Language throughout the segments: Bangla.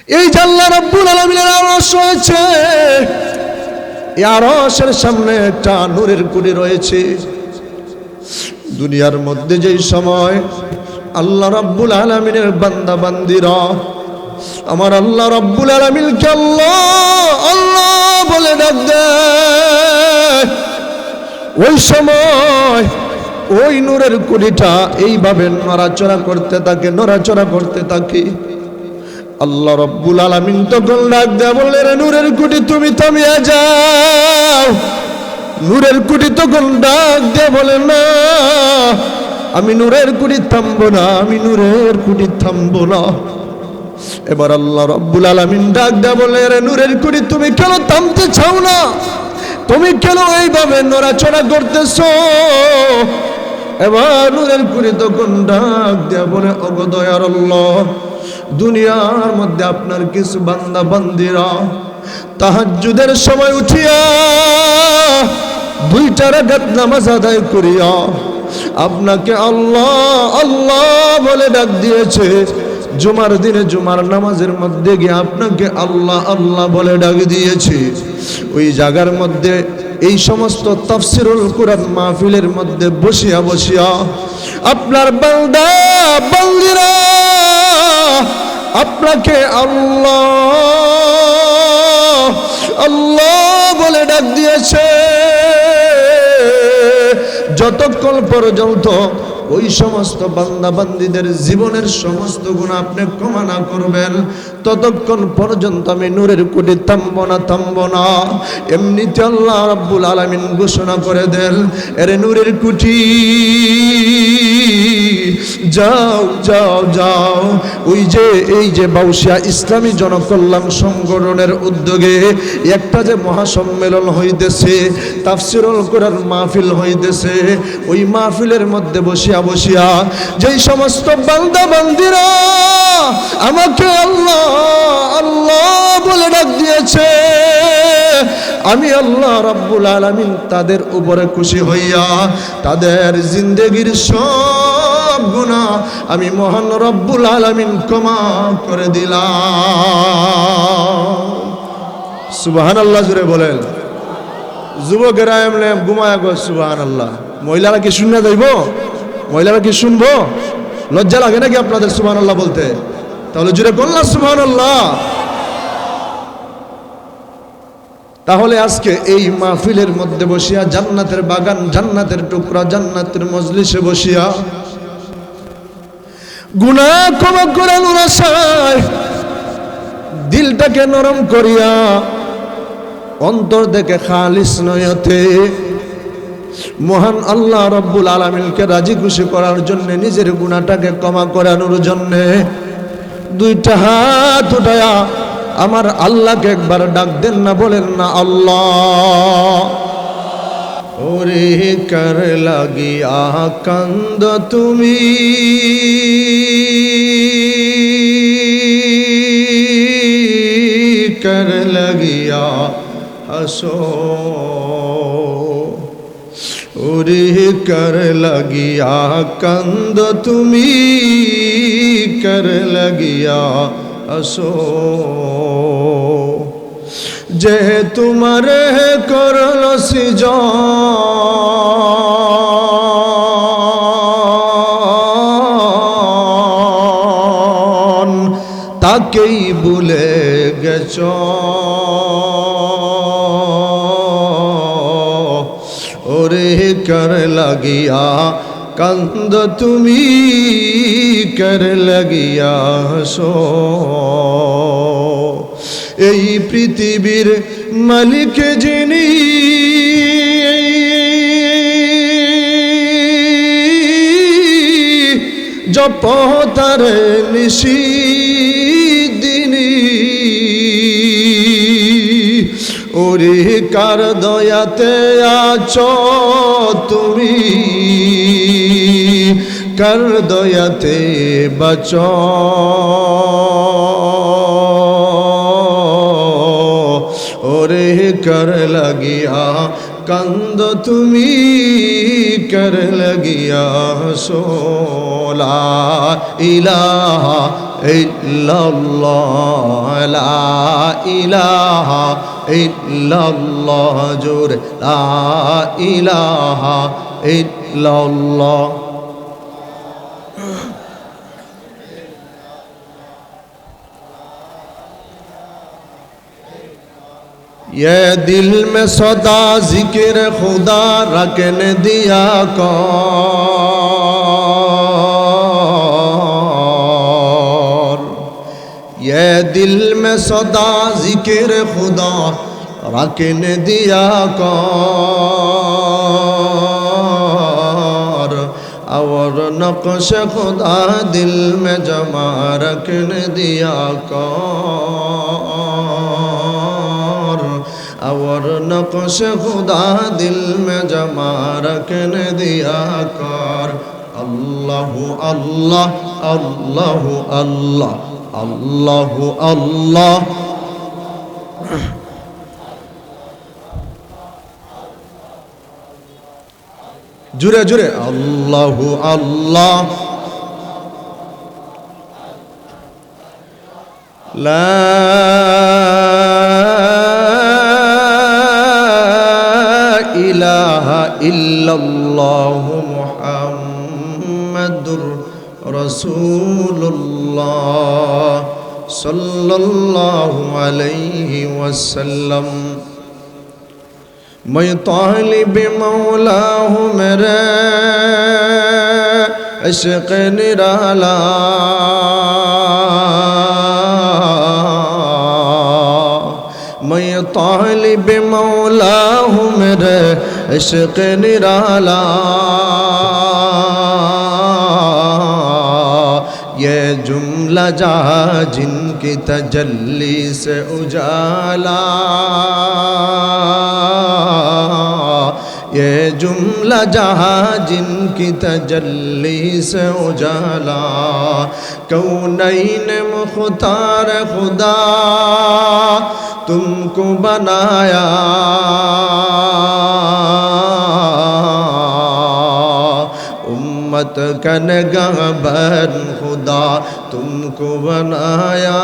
এই যে আল্লাহ রাব্বুল আলামিনের আরশ রয়েছে, এই আরশের সামনে একটা নূরের কুড়ি রয়েছে। দুনিয়ার মধ্যে যেই সময় আল্লাহ রাব্বুল আলামিনের বান্দা বান্দিরা আমার আল্লাহ রাব্বুল আলামিনকে আল্লাহ আল্লাহ বলে ডাক দেয়, ওই সময় ওই নূরের কুড়িটা এইভাবে নড়াচড়া করতে থাকে, নড়াচড়া করতে থাকে। আল্লাহ রাব্বুল আলামিন তখন ডাক দেয়, বললে রে নূরের কুড়ি তুমি থামিয়ে যাও। নূরের কুড়ি তখন ডাক দেয়, বলে না আমি নূরের কুড়ি থামবো না, আমি নূরের কুড়ি থামবো না। এবার আল্লাহ রাব্বুল আলামিন ডাক দেয়, বলে রে নূরের কুড়ি তুমি কেন থামতে চাও না, তুমি কেন এইভাবে নড়াচড়া করতেছো? এবার নূরের কুড়ি তখন ডাক দেয়া বলে, ওগো দয়ার আল্লাহ, দুনিয়ার মধ্যে আপনার কিছু বান্দা বান্দিরা তাহাজ্জুদের সময় উঠিয়া 2টা রাকাত নামাজ আদায় করিয়া আপনাকে আল্লাহ আল্লাহ বলে ডাক দিয়েছে। জুমার দিনে জুমার নামাজের মধ্যে গিয়ে আপনাকে আল্লাহ আল্লাহ বলে ডাক দিয়েছে। ওই জায়গার মধ্যে এই সমস্ত তাফসীরুল কুরআন মাহফিলের মধ্যে বসিয়া বসিয়া আপনার বান্দা বান্দিরা আপনাকে আল্লাহ আল্লাহ বলে ডাক দিয়েছে। যতক্ষণ পর্যন্ত ওই সমস্ত বান্দা বান্দীদের জীবনের সমস্ত গুনাহ আপনি ক্ষমা না করবেন, ততক্ষণ পর্যন্ত আমি নূরের কুটি থামবো না, থামবো না। এমনিতে আল্লাহ রাব্বুল আলামিন ঘোষণা করে দেন, এরে নূরের কুটি যাও যাও যাও। ওই যে এই যে বাউসিয়া ইসলামী জনকল্যাণ সংগঠনের উদ্যোগে একটা যে মহাসম্মেলন হইতেছে, তাফসীরুল কুরআন মাহফিল হইতেছে, ওই মাহফিলের মধ্যে বসিয়া বসিয়া যেই সমস্ত বান্দা বান্দিরা আমাকে আল্লাহ আল্লাহ বলে ডাক দিয়েছে, আমি আল্লাহ রাব্বুল আলামিন তাদের উপরে খুশি হইয়া তাদের জিন্দেগির সব গুনাহ আমি মহান রব্বুল আলামিন ক্ষমা করে দিলাম। সুবহানাল্লাহ জোরে বলেন। যুবকেরা এমনি ঘুমায় গো সুবহানাল্লাহ। মহিলারা কি শুননা যাইব? মহিলারা কি শুনবো? লজ্জা লাগে নাকি আপনাদের সুবহানাল্লাহ বলতে? তাহলে জোরে বললাম সুবহানাল্লাহ। তাহলে আজকে এই মাহফিলের মধ্যে বসিয়া জান্নাতের বাগান, জান্নাতের টুকরা, জান্নাতের মজলিসে বসিয়া গুনাহ ক্ষমা করানোর আশায় দিলটাকে নরম করিয়া অন্তর থেকে খালিস নয়তে মহান আল্লাহ রাব্বুল আলামিনকে রাজি খুশি করার জন্য, নিজের গুনাহটাকে ক্ষমা করানোর জন্য 2টা হাত উঠায়া আমার আল্লাহকে একবার ডাক দেন না, বলেন না আল্লাহ। ওরে কার লাগিয়া কান্দ তুমি, কার লাগিয়া হাসো, ওরে কার লাগিয়া কান্দ তুমি, কার লাগিয়া আসো, যে তোমার করল সৃজন, তাকেই ভুলে গেছ। ওরে কার লাগিয়া কান্দ তুমি, কার লাগিয়া হাসো, এই পৃথিবীর মালিক যিনি, জপ তার নিশি দিনি, ওরে কার দয়াতে আছো তুমি, কার দয়াতে বাঁচো, ওরে কার লাগিয়া কান্দ তুমি, কার লাগিয়া হাসো, লা ইলাহা ইল্লাল্লাহ লা ইলাহা ইল্লাল্লাহ জোরে লা ইলাহা ইল্লাল্লাহ। ये दिल में सदा जिक्र खुदा रखने दिया कर, ये दिल में सदा जिक्र खुदा रखने दिया कर, और नक्श खुदा दिल में जमा रखने दिया कर, और नक्श खुदा दिल में जमा रखने दिया कर। अल्लाह अल्लाह अल्लाह अल्लाह अल्लाह अल्लाह जुरे जुरे अल्लाह अल्लाह ला इलाहा इल्लल्लाह मुहम्मदुर रसूलुल्लाह सल्लल्लाहु अलैहि वसल्लम। मैं तालिब मौला हूँ मेरे इश्क़ निराला, मैं तालिब मौला हूँ मेरे इश्क़ निराला, ये जुमला जहाँ जिनकी तजल्ली से उजाला, ये जुमला जहाँ जिनकी तजल्ली से उजाला, कौनैन मुख्तार खुदा तुमको बनाया, उम्मत का निगहबान खुदा तुमको बनाया,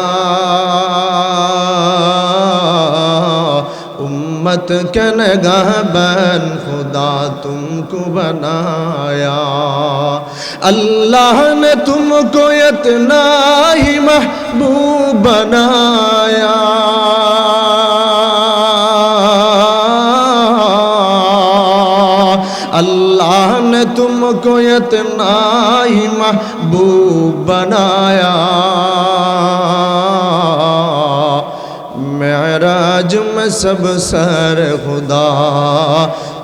उम्मत का निगहबान खुदा तुमको बनाया। अल्लाह ने तुमको इतना ही महबूब बनाया, अल्लाह ने तुमको इतना ही महबूब बनाया, मेराज में सब सर खुदा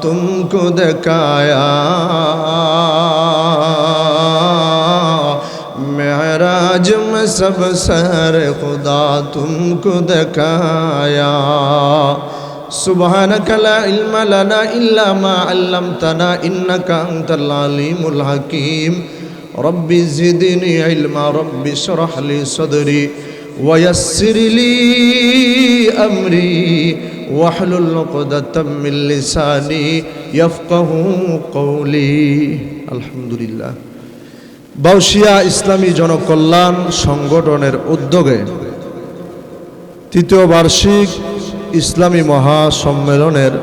तुमको दिखाया, मेराज में सब सर खुदा तुमको दिखाया। सुब्हानक ला इल्म लना इल्ला मा अल्लमतना इन्नका अंतल अलीमुल हकीम। रब्बि ज़िदनी इल्मा रब्बि इश्रह ली सदरी वयस्सिर ली अमरी वहलुल उक़दतम मिन लिसानी यफ़क़हू क़ौली। अल्हम्दुलिल्लाह। बाउशिया इस्लामी जनकल्याण संगठনের উদ্যোগে তৃতীয় বার্ষিক ইসলামী মহাসম্মেলনের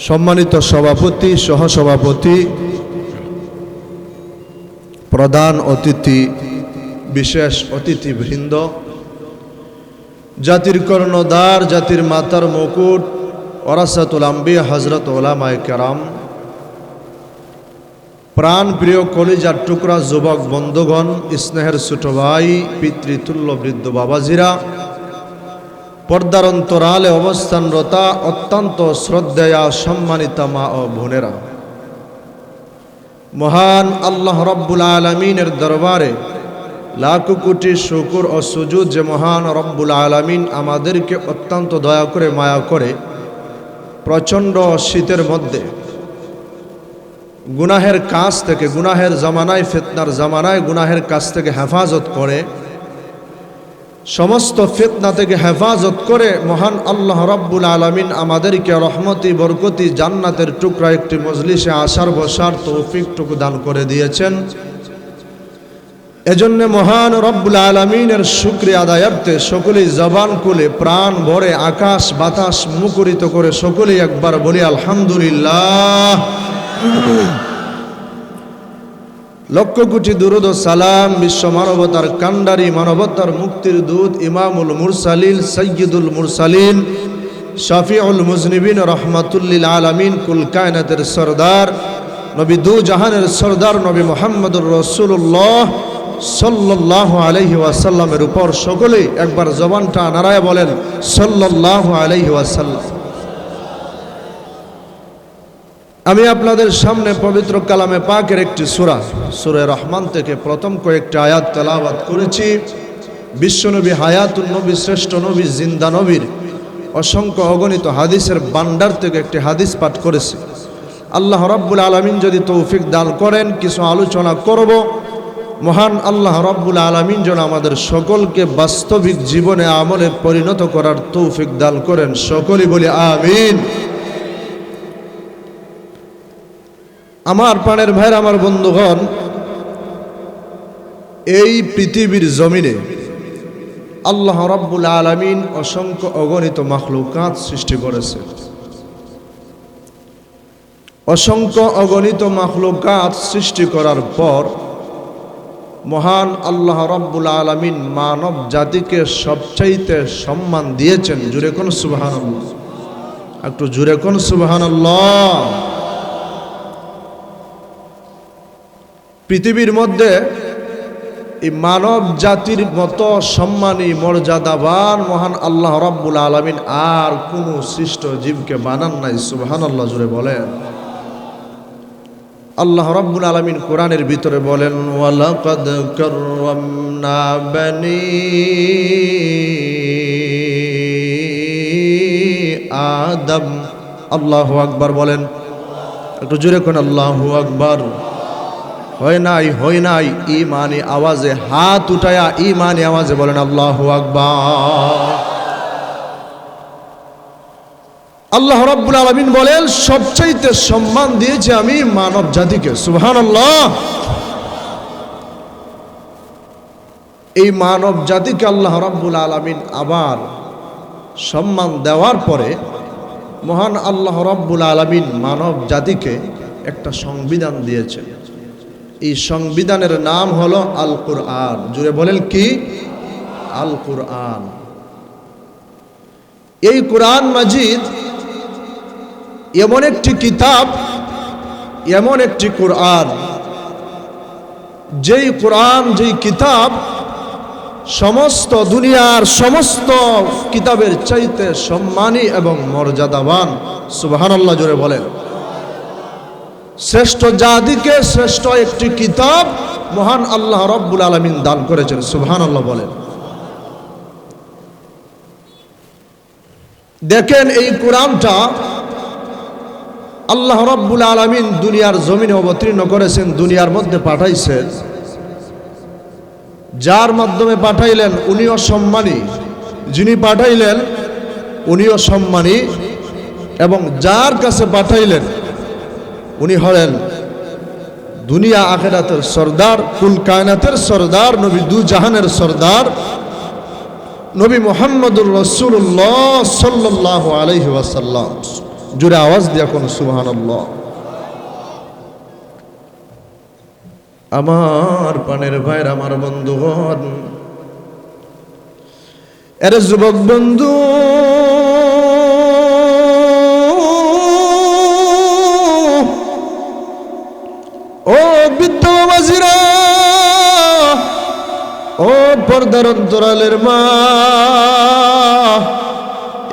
সম্মানিত সভাপতি, সহসভাপতি, প্রধান অতিথি, বিশেষ অতিথিবৃন্দ, জাতির কর্ণধার, জাতির মাতার মুকুট, ওরাসাতুল আম্বিয়া হযরত উলামায়ে কেরাম, প্রাণ প্রিয় কলিজার টুকরা যুবক বন্ধুগণ, স্নেহের ছোট ভাই, পিতৃতুল্য বৃদ্ধ বাবাজিরা, পর্দার অন্তরালে অবস্থানরতা অত্যন্ত শ্রদ্ধেয়া সম্মানিতা মা ও বোনেরা, মহান আল্লাহ রব্বুল আলামিনের দরবারে লাখো কোটি শুকর ও সুজুদ যে মহান রব্বুল আলামিন আমাদেরকে অত্যন্ত দয়া করে মায়া করে প্রচণ্ড শীতের মধ্যে গুনাহের কাজ থেকে, গুনাহের জামানায়, ফিতনার জামানায় গুনাহের কাজ থেকে হেফাজত করে, সমস্ত ফিতনা থেকে হেফাজত করে মহান আল্লাহ রব্বুল আলামিন আমাদেরকে রহমতি বরকতি জান্নাতের টুকরা একটি মজলিসে আসার বসার তৌফিকটুকু দান করে দিয়েছেন। এজন্য মহান রব্বুল আলামিনের শুকরিয়া আদায়ার্থে সকলেই জবান খুলে প্রাণ ভরে আকাশ বাতাস মুখরিত করে সকলেই একবার বলি আলহামদুলিল্লাহ। লক্ষ কোটি দুরূদ ও সালাম বিশ্ব মানবতার কান্ডারি মানবতার মুক্তির দূত ইমামুল মুরসালিন সাইয়্যিদুল মুরসালিন শাফিউল মুজনিবিন রহমাতুল্লিল আলামিন কুল কায়নাতের সরদার নবী দু জাহানের সরদার নবী মুহাম্মদুর রাসূলুল্লাহ সাল্লাল্লাহু আলাইহি ওয়াসাল্লামের উপর সকলেই একবার জবানটা নাড়ায় বলেন সাল্লাল্লাহু আলাইহি ওয়াসাল্লাম। আমি আপনাদের সামনে পবিত্র কালামে পাকের একটি সূরা সূরা রহমান থেকে প্রথম কয়েকটি আয়াত তেলাওয়াত করেছি। বিশ্বনবী হায়াতুন নবী শ্রেষ্ঠ নবী জিন্দা নবীর অসংখ্য অগণিত হাদিসের ভান্ডার থেকে একটি হাদিস পাঠ করেছি। আল্লাহ রাব্বুল আলামিন যদি তৌফিক দান করেন কিছু আলোচনা করব। মহান আল্লাহ রাব্বুল আলামিন যেন আমাদের সকলকে বাস্তবিক জীবনে আমলে পরিণত করার তৌফিক দান করেন, সকলেই বলি আমিন। আমার প্রাণের ভাইরা, আমার বন্ধুগণ, এই পৃথিবীর জমিনে আল্লাহ রাব্বুল আলামিন অসংখ্য অগণিত মাখলুকাত সৃষ্টি করেছে। অসংখ্য অগণিত মাখলুকাত সৃষ্টি করার পর মহান আল্লাহ রাব্বুল আলামিন মানব জাতিকে সবচাইতে সম্মান দিয়েছেন। জুড়ে কোন সুবহানাল্লাহ, একটু জুড়ে কোন সুবহানাল্লাহ। পৃথিবীর মধ্যে এই মানব জাতির মতো সম্মানী মর্যাদাবান মহান আল্লাহ রাব্বুল আলামিন আর কোন সৃষ্ট জীবকে বানান নাই। সুবহানাল্লাহ জুড়ে বলেন। আল্লাহ রাব্বুল আলামিন কোরআনের ভিতরে বলেন ওয়ালাকাদ কাররামনা বানি আদম। আল্লাহু আকবার বলেন, একটু জোরে কোন আল্লাহু আকবার। হয় নাই ঈমানি আওয়াজে হাত উঠায়া ঈমানি আওয়াজে বলেন আল্লাহু আকবার। আল্লাহ রাব্বুল আলামিন বলেন সবচাইতে সম্মান দিয়েছি আমি মানব জাতিকে। সুবহানাল্লাহ। এই মানব জাতিকে আল্লাহ রাব্বুল আলামিন আবার সম্মান দেওয়ার পরে মহান আল্লাহ রাব্বুল আলামিন মানব জাতিকে একটা সংবিধান দিয়েছেন। এই সংবিধানের নাম হলো আল কুরআন। জুড়ে বলেন কি? আল কুরআন। এই কুরআন মাজিদ এমন একটি কিতাব, এমন একটি কুরআন, যেই কুরআন, যেই কিতাব সমস্ত দুনিয়ার সমস্ত কিতাবের চাইতে সম্মানী এবং মর্যাদাবান। সুবহানাল্লাহ জোরে বলেন। শ্রেষ্ঠ জাতিকে শ্রেষ্ঠ একটি কিতাব মহান আল্লাহ রাব্বুল আলামিন দান করেছেন। সুবহানাল্লাহ বলেন। দেখেন এই কোরআনটা আল্লাহ রাব্বুল আলামিন দুনিয়ার জমিনে অবতীর্ণ করেছেন, দুনিয়ার মধ্যে পাঠাইছেন। যার মাধ্যমে পাঠাইলেন উনিও সম্মানী, যিনি পাঠাইলেন উনিও সম্মানী, এবং যার কাছে পাঠাইলেন উনি হলেন দুনিয়া আখিরাতের সরদার, কুল কায়নাতের সরদার, নবী দু জাহানের সরদার নবী মুহাম্মদুর রাসূলুল্লাহ সাল্লাল্লাহু আলাইহি ওয়াসাল্লাম। জোরে আওয়াজ দিয়া কোন সুবহানাল্লাহ। আমার প্রাণের ভাইরা, আমার বন্ধুগণ, এর যুবক বন্ধু, ও বৃদ্ধ বাবাজিরা, ও পর্দার অন্তরালের মা,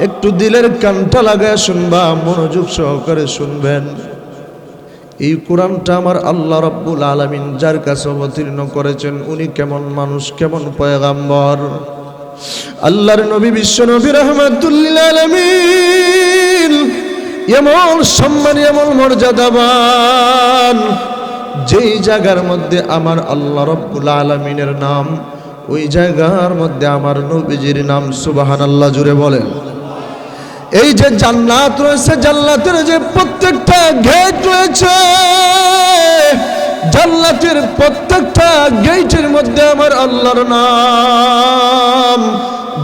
একটু দিলের কানটা লাগায় শুনবা, মনোযোগ সহকারে শুনবেন। এই কোরআনটা আমার আল্লাহ রাব্বুল আলামিন যার কাছে অবতীর্ণ করেছেন উনি কেমন মানুষ, কেমন পয়গাম্বর। আল্লাহর নবী বিশ্ব নবী রাহমাতুল লিল আলামিন এমন সম্মানী, এমন মর্যাদাবান, যেই জায়গার মধ্যে আমার আল্লাহ রাব্বুল আলামিনের নাম, ওই জায়গার মধ্যে আমার নবীজির নাম। সুবহানাল্লাহ জুড়ে বলেন। এই যে জান্নাত রয়েছে, জান্নাতের যে প্রত্যেকটা গেট রয়েছে, জান্নাতের প্রত্যেকটা গেটের মধ্যে আমার আল্লাহর নাম,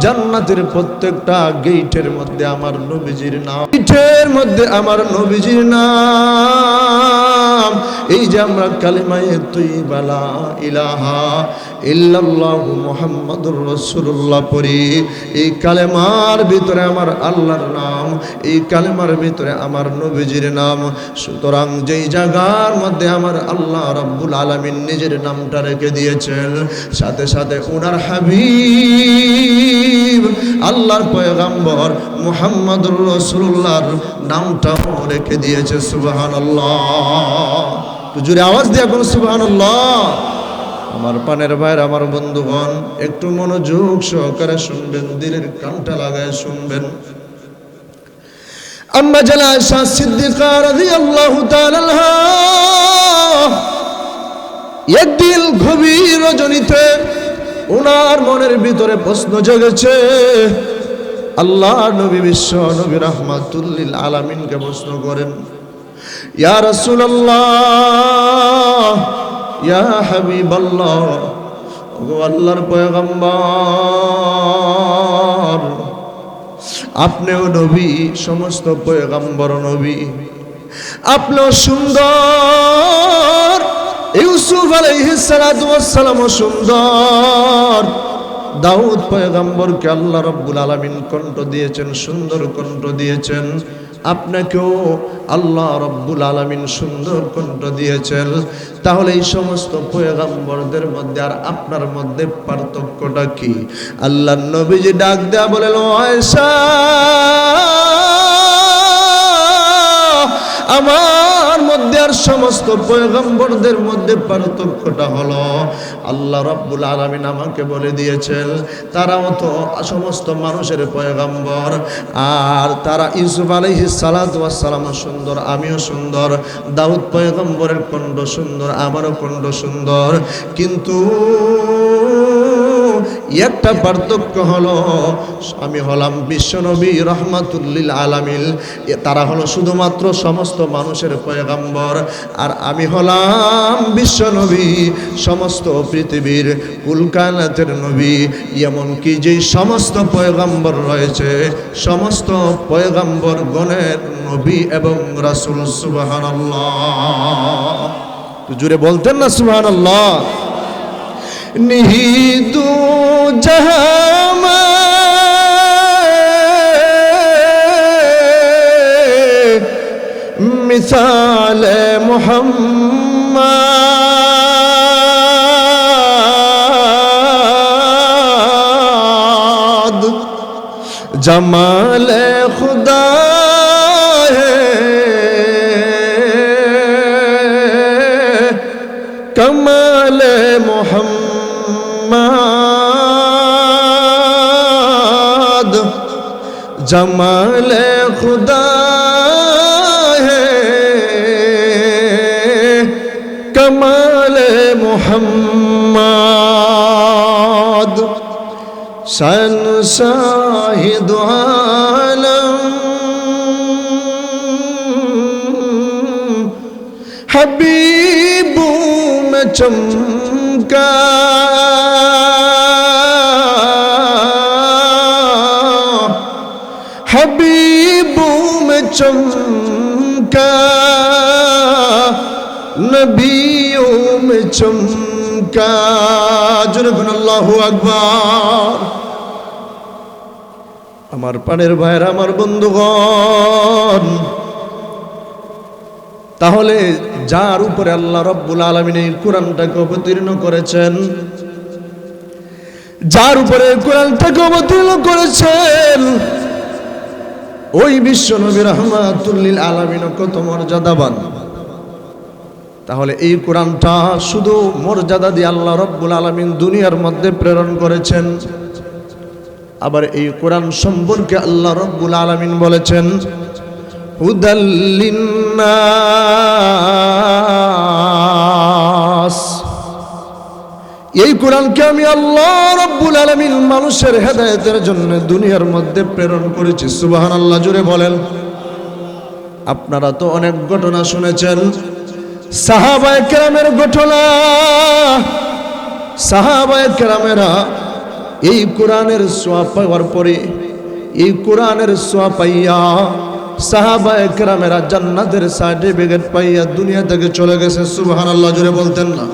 জান্নাতের প্রত্যেকটা গেটের মধ্যে আমার নবীজির নাম, গেটের মধ্যে আমার নবীজির নাম। এই যে আমরা কালিমায়ে তাইয়্যিবা লা ইলাহা ইল্লাল্লাহু মুহাম্মাদুর রাসূলুল্লাহ পড়ি, এই কালেমার ভিতরে আমার আল্লাহর নাম, এই কালেমার ভিতরে আমার নবীজির নাম। সুতরাং যেই জায়গার মধ্যে আমার আল্লাহ রাব্বুল আলামিন নিজের নামটা রেখে দিয়েছেন, সাথে সাথে ওনার হাবিব আল্লাহর পয়গম্বর মুহাম্মাদুর রাসূলুল্লাহর নামটাও রেখে দিয়েছে। সুবহানাল্লাহ। তো জোরে আওয়াজ দিয়ে কোন সুবহানাল্লাহ। আমার পানের ভাইয়ের, আমার বন্ধুগণ, একটু মনোযোগ সহকারে শুনবেন, দিলের কানটা লাগায় শুনবেন। আম্মা জানা আয়েশা সিদ্দিকা রাদিয়াল্লাহু তাআলা আনহা একদিন গভীর রজনীতে ওনার মনের ভিতরে প্রশ্ন জেগেছে। আল্লাহ নবী, বিশ্ব নবী রাহমাতুল লিল আলামিনকে প্রশ্ন করেন, ইয়া রাসূলুল্লাহ, ইয়া হাবিবাল্লাহ, ওগো আল্লাহর পয়গম্বর, আপনিও নবী, সমস্ত পয়গম্বর নবী, আপনিও সুন্দর, ইউসুফ আলাইহিস সালাতু ওয়াস সালাম সুন্দর, দাউদ পয়গম্বরকে আল্লাহ রাব্বুল আলামিন কণ্ঠ দিয়েছেন, সুন্দর কণ্ঠ দিয়েছেন, আপনাকেও আল্লাহ রাব্বুল আলামিন সুন্দর কণ্ঠ দিয়েছেন। তাহলে এই সমস্ত পয়গম্বরদের মধ্যে আর আপনার মধ্যে পার্থক্যটা কি? আল্লাহর নবীজি ডাক দেয়া বলেন, আয়েশা, আমার মধ্যে আর সমস্ত পয়গম্বরদের মধ্যে পার্থক্যটা হলো, আল্লাহ রাব্বুল আলামিন আমাকে বলে দিয়েছেন তারাও তো সমস্ত মানুষের পয়গম্বর, আর তারা ইউসুফ আলাইহিস সালাতু ওয়াস সালাম সুন্দর, আমিও সুন্দর, দাউদ পয়গম্বরের কণ্ঠ সুন্দর, আমারও কণ্ঠ সুন্দর, কিন্তু একটা পার্থক্য হলো, আমি হলাম বিশ্বনবী রাহমাতুল লিল আলামিন, তারা হলো শুধুমাত্র সমস্ত মানুষের পয়গম্বর, আর আমি হলাম বিশ্বনবী, সমস্ত পৃথিবীর কুল কায়নাতের নবী। এমনকি যেই সমস্ত পয়গম্বর রয়েছে, সমস্ত পয়গম্বর গণের নবী এবং রাসূল। সুবহানাল্লাহ। তো জুড়ে বলতেন না সুবহানাল্লাহ। নিহিদু জাহাম মিসাল মুহাম্মদ, জমাল খুদা কমাল মুহাম্মদ, জমাল খুদা है कमाल मुहम्मद, शन शाहिद आलम हबीबों में चमका, हबीबों में चमका, नबियों में चमका। जुरबन अल्लाहु আকবার। আমার প্রাণের ভাইরা, আমার বন্ধুগণ, তাহলে যার উপরে আল্লাহ রাব্বুল আলামিন এই কোরআনটাকে অবতীর্ণ করেছেন, যার উপরে কোরআনটাকে অবতীর্ণ করেছেন, ওই বিশ্ব নবী রাহমাতুল লিল আলামিন কত মর্যাদাবান। তাহলে এই কোরআনটা শুধু মর্যাদা দিয়ে আল্লাহ রাব্বুল আলামিন দুনিয়ার মধ্যে প্রেরণ করেছেন, আবার এই কোরআন সম্পর্কে আল্লাহ রাব্বুল আলামিন বলেছেন হুদাল লিন্নাস। এই কোরআনকে আমি আল্লাহ রাব্বুল আলামিন মানুষের হেদায়েতের জন্য দুনিয়ার মধ্যে প্রেরণ করেছি। সুবহানাল্লাহ। জোরে বলেন। আপনারা তো অনেক ঘটনা শুনেছেন সাহাবায়ে কেরামের ঘটনা। সাহাবায়ে কেরামেরা এই কোরআনের ছোঁয়া পাওয়ার পরে, এই কোরআনের ছোঁয়া পাইয়া সাহাবায়ে কেরামেরা জান্নাতের সার্টিফিকেট পাইয়া দুনিয়া থেকে চলে গেছে। সুবহানাল্লাহ, জোরে বলতেন না?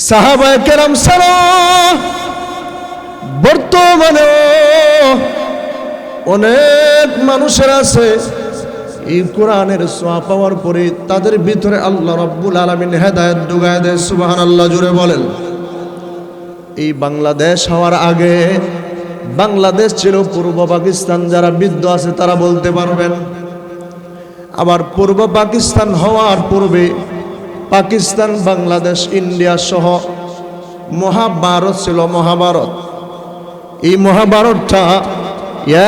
সাহাবায়ে কেরাম ছাড়া বর্তমানে অনেক মানুষের আছে এই কোরআনের ছোঁয়া পাওয়ার পরে তাদের ভিতরে আল্লাহ রাব্বুল আলামিন হেদায়েত ঢুকায় দেয়। সুবহানাল্লাহ, জোরে বলেন। এই বাংলাদেশ হওয়ার আগে বাংলাদেশ ছিল পূর্ব পাকিস্তান। যারা বিদ্য আছে তারা বলতে পারবেন। আবার পূর্ব পাকিস্তান হওয়ার পূর্বে পাকিস্তান, বাংলাদেশ, ইন্ডিয়া সহ মহাভারত ছিল। মহাভারত, এই মহাভারতটা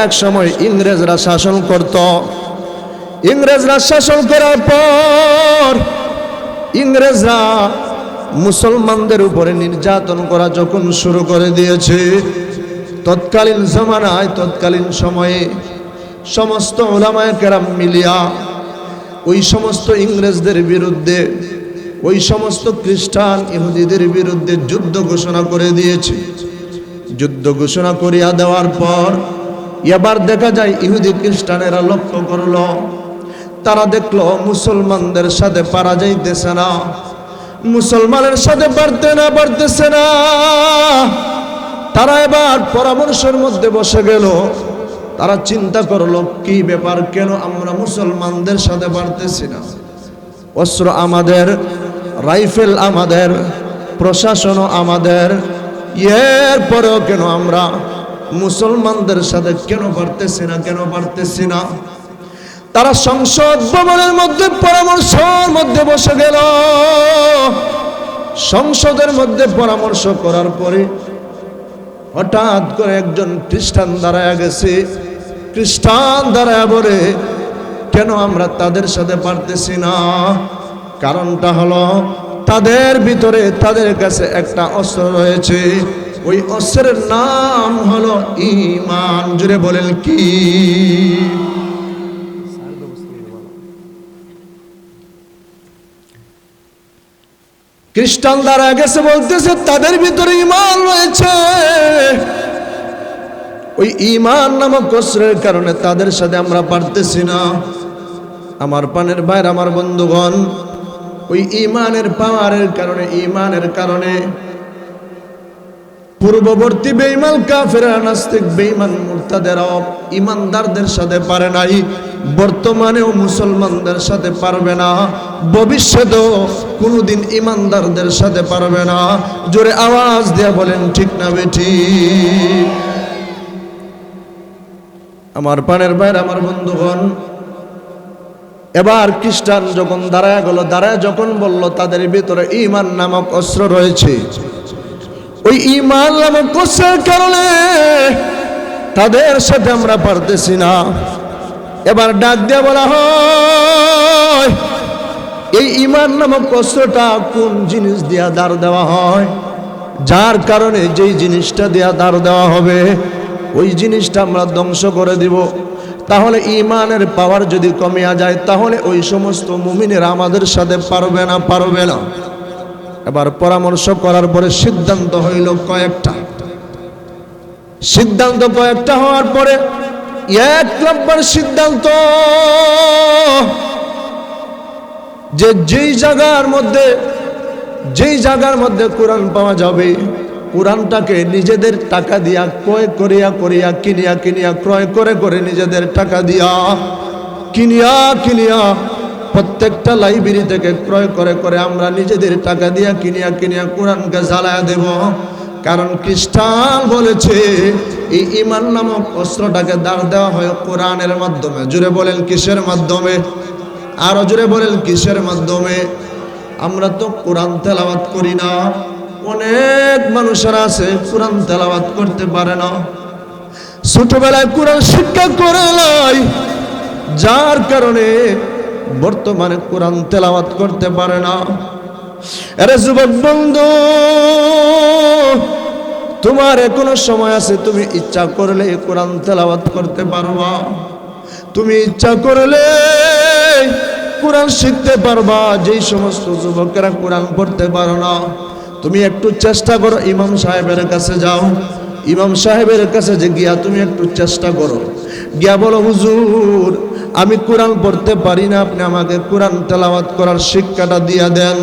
এক সময় ইংরেজরা শাসন করত। ইংরেজরা শাসন করার পর ইংরেজরা মুসলমানদের উপরে নির্যাতন করা যখন শুরু করে দিয়েছে, তৎকালীন জমানায়, তৎকালীন সময়ে সমস্ত উলামায়ে কেরাম মিলিয়া ওই সমস্ত ইংরেজদের বিরুদ্ধে, ওই সমস্ত খ্রিস্টান ইহুদিদের বিরুদ্ধে যুদ্ধ ঘোষণা করে দিয়েছে। যুদ্ধ ঘোষণা করিয়া দেওয়ার পর এবার দেখা যায় ইহুদি খ্রিস্টানেরা লক্ষ্য করল, তারা দেখলো মুসলমানদের সাথে পারা যাইতেছে না, মুসলমানের সাথে পারতেছে না। তারা এবার পরামর্শের মধ্যে বসে গেল। তারা চিন্তা করলো, কি ব্যাপার, কেন আমরা মুসলমানদের সাথে পারতেছি না? অস্ত্র আমাদের, রাইফেল আমাদের, প্রশাসনও আমাদের, এরপরেও কেন আমরা মুসলমানদের সাথে কেন পারতেছি না? তারা সংসদ ভবনের মধ্যে পরামর্শের মধ্যে বসে গেল। সংসদের মধ্যে পরামর্শ করার পরে হঠাৎ করে একজন খ্রিস্টান দাঁড়ায় গেছে। খ্রিস্টান দাঁড়ায় বলে, কেন আমরা তাদের সাথে পারতেছি না? কারণটা হলো তাদের ভিতরে, তাদের কাছে একটা অস্ত্র রয়েছে। ওই অস্ত্রের নাম হলো ঈমান। জুড়ে বলেন কি? খ্রিস্টান দ্বারা গেছে, বলতেছে তাদের ভিতরে ঈমান রয়েছে। ওই ঈমান নামক অস্ত্রের কারণে তাদের সাথে আমরা পারতেছি না। আমার পানের ভাইরা, আমার বন্ধুগণ, ওই ঈমানের পাওয়ারের কারণে, ঈমানের কারণে পূর্ববর্তী বেঈমান কাফেররা, নাস্তিক, বেঈমান, মুরতাদেরাও ঈমানদারদের সাথে পারে নাই, বর্তমানেও মুসলমানদের সাথে পারবে না, ভবিষ্যতেও কোনোদিন ঈমানদারদের সাথে পারবে না। জোরে আওয়াজ দিয়ে বলেন ঠিক না বেঠিক? আমার প্রাণের ভাইরা, আমার বন্ধুগণ, এবার খ্রিস্টান যখন দাঁড়ায় গেল, দাঁড়ায় যখন বলল তাদের ভিতরে ঈমান নামক অস্ত্র রয়েছে, ওই ঈমান নামক অস্ত্রের কারণে তাদের সাথে আমরা পারতেছি না। এবার ডাক দিয়ে বলা হয়, এই ঈমান নামক অস্ত্রটা কোন জিনিস দিয়া দাঁড় দেওয়া হয়? যার কারণে যেই জিনিসটা দিয়া দাঁড় দেওয়া হবে ওই জিনিসটা আমরা ধ্বংস করে দিব। তাহলে ঈমানের পাওয়ার যদি কমিয়া যায়, তাহলে ওই সমস্ত মুমিনেরা আমাদের সাথে পারবে না। এবার পরামর্শ করার পরে সিদ্ধান্ত হইল কয়েকটা। হওয়ার পরে এক নম্বর সিদ্ধান্ত, যে যেই জায়গার মধ্যে কোরআন পাওয়া যাবে, কোরআনটাকে নিজেদের টাকা দিয়া ক্রয় করিয়া কিনিয়া ক্রয় করে নিজেদের টাকা দিয়া কিনিয়া প্রত্যেকটা লাইব্রেরি থেকে ক্রয় করে আমরা নিজেদের টাকা দিয়া কিনিয়া কোরআনকে জ্বালায়া দেব। কারণ খ্রিস্টান বলেছে এই ঈমান নামক অস্ত্রটাকে দাঁড় দেওয়া হয় কোরআনের মাধ্যমে। জুড়ে বলেন কিসের মাধ্যমে? আরো জুড়ে বলেন কিসের মাধ্যমে? আমরা তো কোরআন তেলাওয়াত করি না। অনেক মানুষেরা আছে কোরআন তেলাওয়াত করতে পারে না, ছোটবেলায় কোরআন শিক্ষা করে নাই, যার কারণে বর্তমানে কোরআন তেলাওয়াত করতে পারে না। আরে যুবক বন্ধু, তোমার এখনো সময় আছে, তুমি ইচ্ছা করলে কোরআন তেলাওয়াত করতে পারবা। তুমি ইচ্ছা করলে কোরআন শিখতে পারবা। যেই সমস্ত যুবকেরা কোরআন পড়তে পারো না, তুমি একটু চেষ্টা করো, ইমাম সাহেবের কাছে যাও। ইমাম সাহেবের কাছে যে গিয়া তুমি একটু চেষ্টা করো, গিয়া বলো, হুজুর আমি কোরআন পড়তে পারি না, আপনি আমাকে কোরআন তেলাওয়াত করার শিক্ষাটা দিয়া দেন।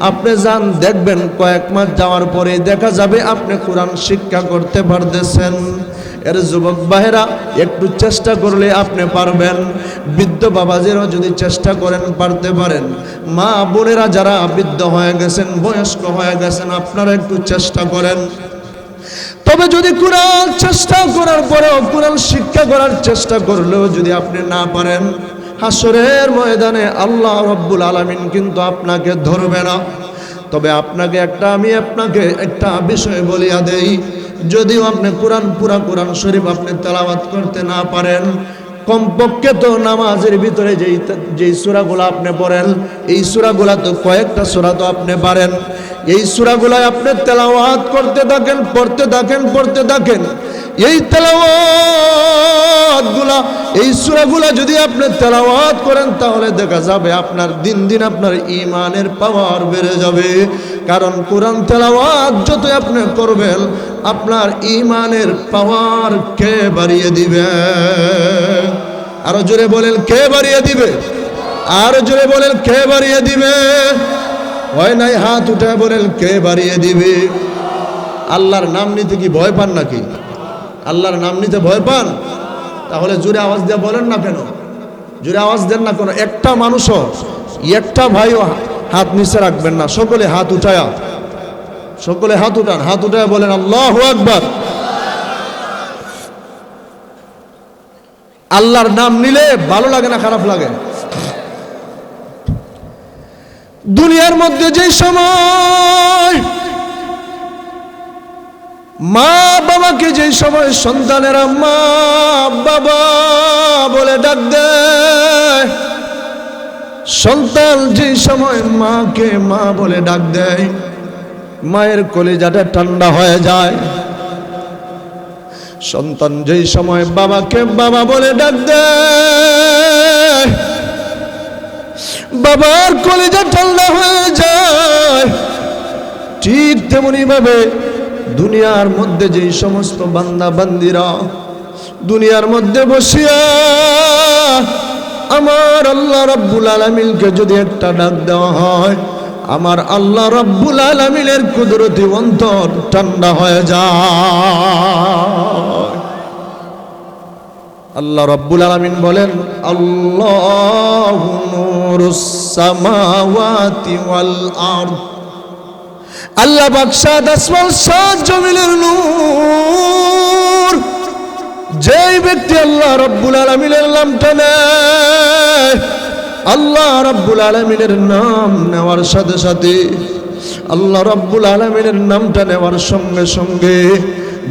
আপনি যান, দেখবেন কয়েক মাস যাওয়ার পরে দেখা যাবে আপনি কোরআন শিক্ষা করতে পারতেছেন। এর যুবক ভাইরা একটু চেষ্টা করলে আপনি পারবেন। বৃদ্ধ বাবাজিরাও যদি চেষ্টা করেন পারতে পারেন। মা বোনেরা যারা বৃদ্ধ হয়ে গেছেন, বয়স্ক হয়ে গেছেন, আপনারা একটু চেষ্টা করেন। তবে যদি কোরআন চেষ্টা করার পরেও, কোরআন শিক্ষা করার চেষ্টা করলেও যদি আপনি না পারেন, হাসরের ময়দানে আল্লাহ রাব্বুল আলামিন কিন্তু আপনাকে ধরবে না। তবে আমি আপনাকে একটা বিষয় বলিয়া দেই, যদিও আপনি পুরা কোরআন শরীফ আপনি তেলাওয়াত করতে না পারেন, কমপক্ষে তো নামাজের ভিতরে যেই সূরাগুলো আপনি পড়েন, এই সূরাগুলো তো কয়েকটা সূরা তো আপনি পারেন। এই সূরাগুলো আপনি তেলাওয়াত করতে থাকেন, পড়তে থাকেন। এই তেলাওয়াতগুলা, এই সূরাগুলা যদি আপনি তেলাওয়াত করেন, তাহলে দেখা যাবে আপনার দিন দিন আপনার ঈমানের পাওয়ার বেড়ে যাবে। কারণ কোরআন তেলাওয়াত যত আপনি করবেন, আপনার ঈমানের পাওয়ার কে বাড়িয়ে দিবে? আরো জোরে বলেন, কে বাড়িয়ে দিবে? আরো জোরে বলেন, কে বাড়িয়ে দিবে? হয় নাই হাত উঠে বলেন, কে বাড়িয়ে দিবে? আল্লাহর নাম নিতে কি ভয় পান নাকি? আল্লাহর নাম নিতে ভয় পান? তাহলে জোরে আওয়াজ দিয়ে বলেন না কেন? জোরে আওয়াজ দেন না কেন? একটা মানুষও, একটা ভাইও হাত নিচে রাখবেন না। সকলে হাত উঠান, হাত উঠায় বলেন আল্লাহু আকবার। আল্লাহর নাম নিলে ভালো লাগে না খারাপ লাগে? দুনিয়ার মধ্যে যে সময় মা বাবাকে, যে সময় সন্তানেরা মা বাবা বলে ডাক দেয়, সন্তান যে সময় মাকে মা বলে ডাক দেয়, মায়ের কলিজাটা ঠান্ডা হয়ে যায়। সন্তান যেই সময় বাবাকে বাবা বলে ডাক দেয়, বাবার কলিজা ঠান্ডা হয়ে যায়। ঠিক তেমনি ভাবে দুনিয়ার মধ্যে যেই সমস্ত বান্দা বান্দিরা দুনিয়ার মধ্যে বসিয়া আমার আল্লাহ রাব্বুল আলামিনকে যদি একটা ডাক দেওয়া হয়, আমার আল্লাহ রাব্বুল আলামিনের কুদরতি অন্তর ঠান্ডা হয়ে যায়। আল্লাহ রাব্বুল আলামিন বলেন, আল্লাহু নূরুস সামাওয়াতি ওয়াল আরদ। আল্লাহ পাক সাত আসমান সাত জমিনের নূর। যেই ব্যক্তি আল্লাহ রাব্বুল আলামিনের নামটা নেয়, আল্লাহ রাব্বুল আলামিনের নাম নেওয়ার সাথে সাথে, আল্লাহ রাব্বুল আলামিনের নামটা নেওয়ার সঙ্গে সঙ্গে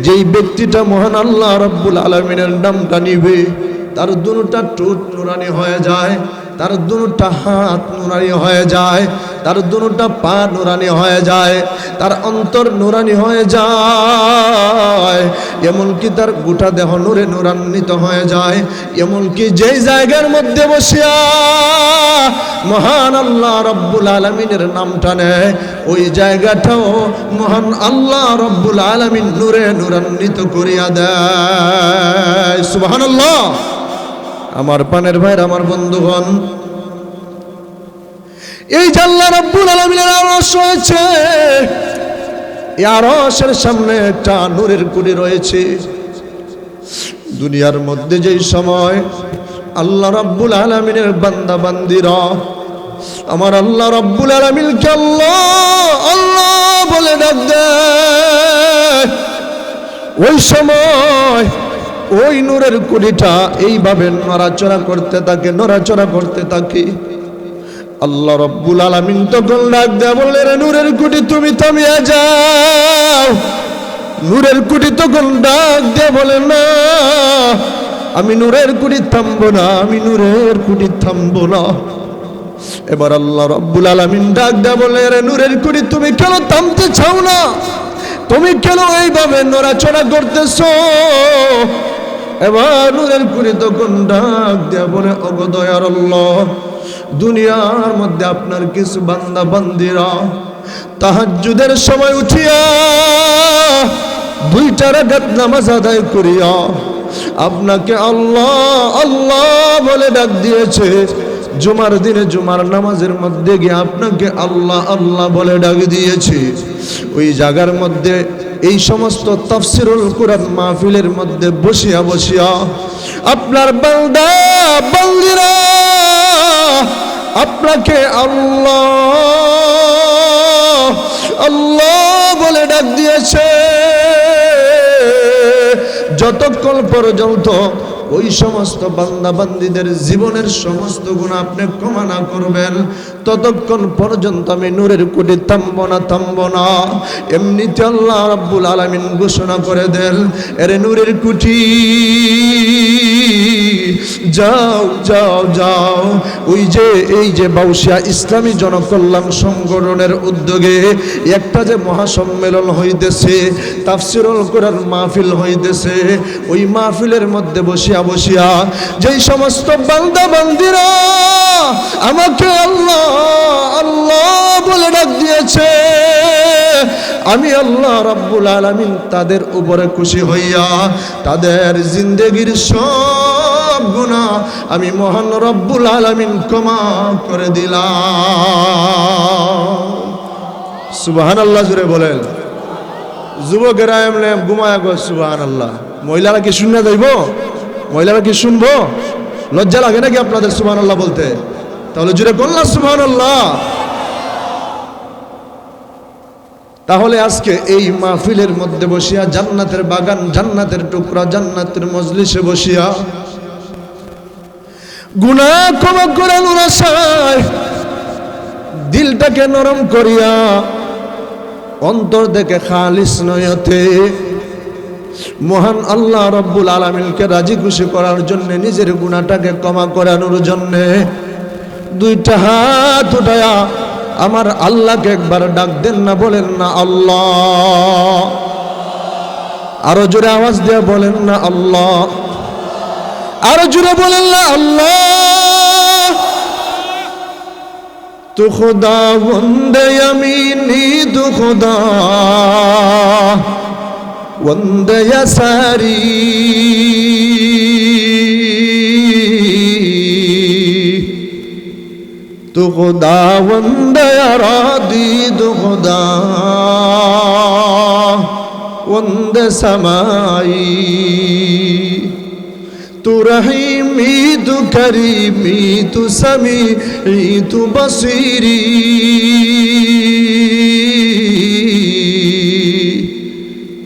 যেই ব্যক্তিটা মহান আল্লাহ রাব্বুল আলামিনের নামটা নিবে, তার দুটা ঠোঁট নুরানি হয়ে যায়, তার দুটা হাত নুরানি হয়ে যায়, তার দুটা পা নুরানি হয়ে যায়, তার অন্তর নুরানি হয়ে যায়, এমনকি তার গোটা দেহ নূরে নূরান্বিত হয়ে যায়। এমনকি যেই জায়গার মধ্যে বসিয়া মহান আল্লাহ রাব্বুল আলামিনের নামটা নেয়, ওই জায়গাটাও মহান আল্লাহ রাব্বুল আলামিন নূরে নূরান্বিত করিয়া দেয়। সুবহানাল্লাহ। আমার পানের ভাইরা, আমার বন্ধুগণ, এই যে আল্লাহ রাব্বুল আলামিনের আরশ রয়েছে, এই আরশের সামনে একটা নূরের কুড়ি রয়েছে। দুনিয়ার মধ্যে যেই সময় আল্লাহ রাব্বুল আলামিনের বান্দা বান্দিরা আমার আল্লাহ রাব্বুল আলামিনকে আল্লাহ আল্লাহ বলে ডাক দেয়, ওই সময় ওই নূরের কুড়িটা এইভাবে নড়াচড়া করতে থাকে। আল্লাহ রাব্বুল আলামিন তখন ডাক দেয়া বলে, রে নূরের কুড়ি তুমি থামিয়ে যাও। নূরের কুড়ি তখন ডাক দেয়া বলে, না আমি নূরের কুড়ি থামবো না, আমি নূরের কুড়ি থামবো না। এবার আল্লাহ রাব্বুল আলামিন ডাক দেয়া বলে, রে নূরের কুড়ি তুমি কেন থামতে চাও না? তুমি কেন এইভাবে নড়াচড়া করতেছো? এবার নূরের কুড়ি তখন ডাক দেয়া বলে, ওগো দয়ার আল্লাহ, দুনিয়ার মধ্যে আপনার কিছু বান্দা বান্দিরা তাহাজ্জুদের সময় উঠিয়া 2 রাকাত নামাজ আদায় করিয়া আপনাকে আল্লাহ আল্লাহ বলে ডাক দিয়েছে। জুমার দিনে জুমার নামাজের মধ্যে গিয়ে আপনাকে আল্লাহ আল্লাহ বলে ডাক দিয়েছে। ওই জায়গার মধ্যে এই সমস্ত তাফসীরুল কুরআন মাহফিলের মধ্যে বসিয়া বসিয়া আপনার বান্দা বান্দিরা আপনাকে আল্লাহ আল্লাহ বলে ডাক দিয়েছে। যতক্ষণ পর্যন্ত ওই সমস্ত বান্দা বান্দীদের জীবনের সমস্ত গুনাহ আপনি ক্ষমা না করবেন, ততক্ষণ পর্যন্ত আমি নূরের কুটি থামব না। এমনিতে আল্লাহ রাব্বুল আলামিন ঘোষণা করে দেন, এরে নূরের কুটি যাও যাও যাও। ওই যে এই যে বাউসিয়া ইসলামী জনকল্যাণ সংগঠনের উদ্যোগে একটা যে মহাসম্মেলন হইতেছে, তাফসীরুল কুরআন মাহফিল হইতেছে, ওই মাহফিলের মধ্যে বসিয়া বসিয়া যেই সমস্ত বান্দা বান্দিরা আমাকে আল্লাহ আল্লাহ বলে ডাক দিয়েছে, আমি আল্লাহ রাব্বুল আলামিন তাদের উপরে খুশি হইয়া তাদের জিন্দেগীর সব গুনাহ আমি মহান রব্বুল আলামিন ক্ষমা করে দিলাম। সুবহানাল্লাহ জুড়ে বলেন। যুবকেরা এমনি ঘুমায় গো সুবহানাল্লাহ। মহিলারা কি শুনে যাইব? মহিলারা কি শুনবো? লজ্জা লাগে নাকি আপনাদের সুবহানাল্লাহ বলতে? তাহলে জুড়ে বললাম সুবহানাল্লাহ। তাহলে আজকে এই মাহফিলের মধ্যে বসিয়া জান্নাতের বাগান, জান্নাতের টুকরা, জান্নাতের মজলিসে বসিয়া গুনাহ ক্ষমা করানোর আশায় দিলটাকে নরম করিয়া অন্তর থেকে খালিস নয়তে মহান আল্লাহ রাব্বুল আলামিনকে রাজি খুশি করার জন্য, নিজের গুনাহটাকে ক্ষমা করানোর জন্য 2টা হাত উঠায়া আমার আল্লাহকে একবার ডাক দেন না, বলেন না আল্লাহ। আরো জোরে আওয়াজ দিয়ে বলেন না আল্লাহ। আরো জোরে বলেন না আল্লাহ। তু খুদা বন্দে ইয়ামিনী, তু খুদা বন্দে ইয়াসারি, तू खुदा वंदे अरादी, तू खुदा वंदे समाई, तू रहीमी, तू करीमी, तू समीई, तू बसीरी,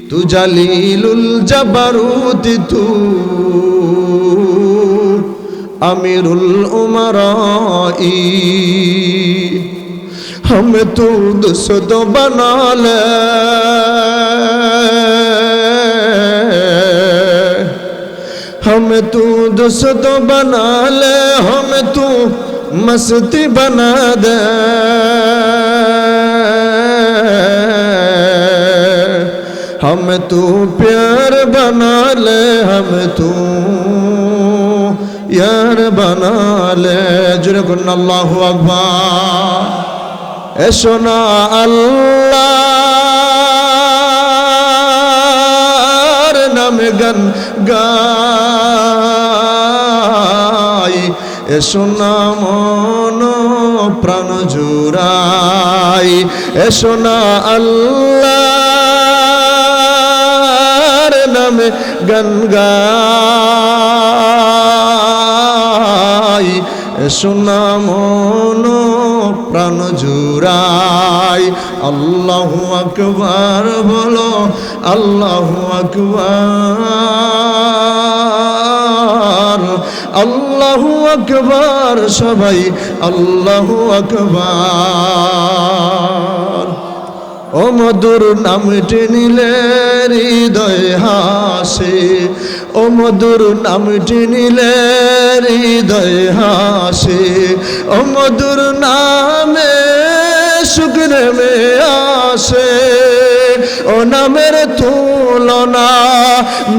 तू जलीलुल जबरूत, तू अमीरुल उमराई। हमें तू दुस्त बना ले, हमें तू दुस्त बना ले, हमें तू मस्ती बना दे, हमें तू प्यार बना ले, हमें तू यार बना ले। जुरे कुन अल्लाहु अकबर। एसो ना अल्लाहर नामे गान गाई, एसो ना मन प्राण जुराई, एसो ना अल्लाहर नामे गान गाई, एसो ना मन प्राण जुराई। अल्लाहु अकबर बोलो, अल्लाहु अकबर, अल्लाहु अकबर सबाई अल्लाहु अकबर। ओ मधुर नामটি নিলে হৃদয় হাসে, ও মধুর নামটি নিলে হৃদয় হাসে, ও মধুর নামে সুখ নেমে আসে, ও নামের তুলনা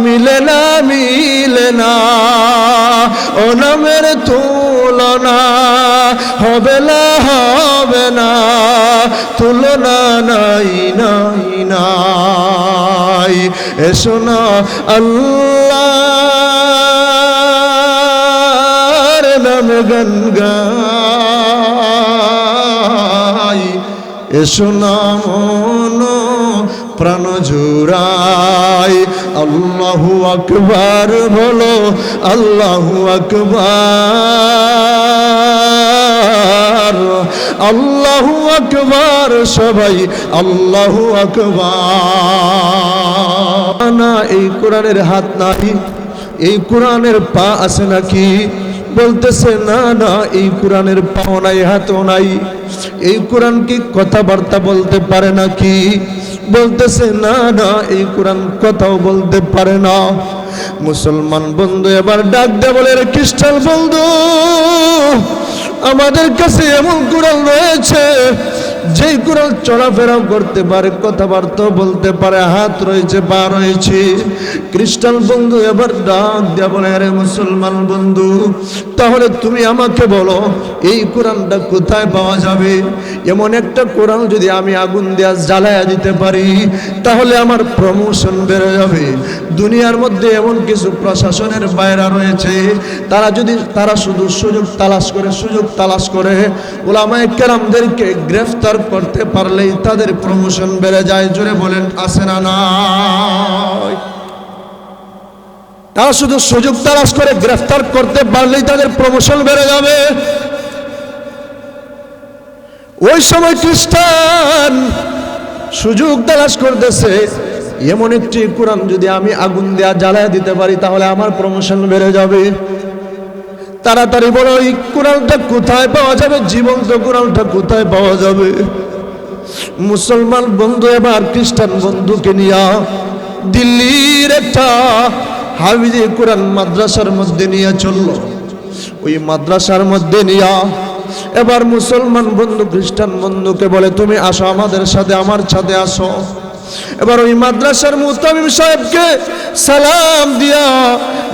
মিলে না মিলে না, ও নামের তুলনা হবে না হবে না, তুলনা নাই নাই নাই। এসো না আল্লাহর নামে গান গাই, এসো না মন প্রাণ জুড়াই। আল্লাহু আকবার বলো, আল্লাহু আকবার, আল্লাহু আকবার, সবাই আল্লাহু আকবার। না এই কোরআনের হাত নাই, এই কোরআনের পা আছে নাকি? বলতেছে না না, এই কোরআনের পাও নাই, হাতও নাই। এই কোরআন কি কথাবার্তা বলতে পারে নাকি? বলতেছে না না, এই কোরআন কথাও বলতে পারে না। মুসলমান বন্ধু এবার ডাক দে বলে, রে খ্রিস্টান বন্ধু, আমাদের কাছে এমন কোরআন রয়েছে যেই কোরআন চলাফেরাও করতে পারে, কথাবার্তা বলতে পারে, হাত রয়েছে, পা রয়েছে। খ্রিস্টান বন্ধু এবার ডাক দেয়া বলে, আরে মুসলমান বন্ধু, তাহলে তুমি আমাকে বলো এই কোরআনটা কোথায় পাওয়া যাবে? এমন একটা কোরআন যদি আমি আগুন দেয়া জ্বালায়া দিতে পারি তাহলে আমার প্রমোশন বেড়ে যাবে। দুনিয়ার মধ্যে এমন কিছু প্রশাসনের বাইরা রয়েছে, তারা শুধু সুযোগ তালাশ করে উলামায়ে কেরামদেরকে গ্রেফতার করতে পারলেই তাদের প্রমোশন বেড়ে যায়। জোরে বলেন আছে না নাই? তারা শুধু সুযোগ তালাশ করে গ্রেফতার করতে পারলেই তাদের প্রমোশন বেড়ে যাবে। ওই সময় খ্রিস্টান সুযোগ তালাশ করতেছে, এমন একটি কোরআন যদি আমি আগুন দেয়া জ্বালায় দিতে পারি তাহলে আমার প্রমোশন বেড়ে যাবে। তাড়াতাড়ি বলো এই কোরআনটা কোথায় পাওয়া যাবে, জীবন্ত কোরআনটা কোথায় পাওয়া যাবে? মুসলমান বন্ধু এবার খ্রিস্টান বন্ধুকে নিয়ে দিল্লির একটা হাফিজে কোরআন মাদ্রাসার মধ্যে নিয়ে চলল। ওই মাদ্রাসার মধ্যে নিয়ে এবার মুসলমান বন্ধু খ্রিস্টান বন্ধুকে বলে, তুমি আসো আমাদের সাথে, আমার সাথে আসো। এবার ওই মাদ্রাসার মুতামিম সাহেবকে সালাম দিয়া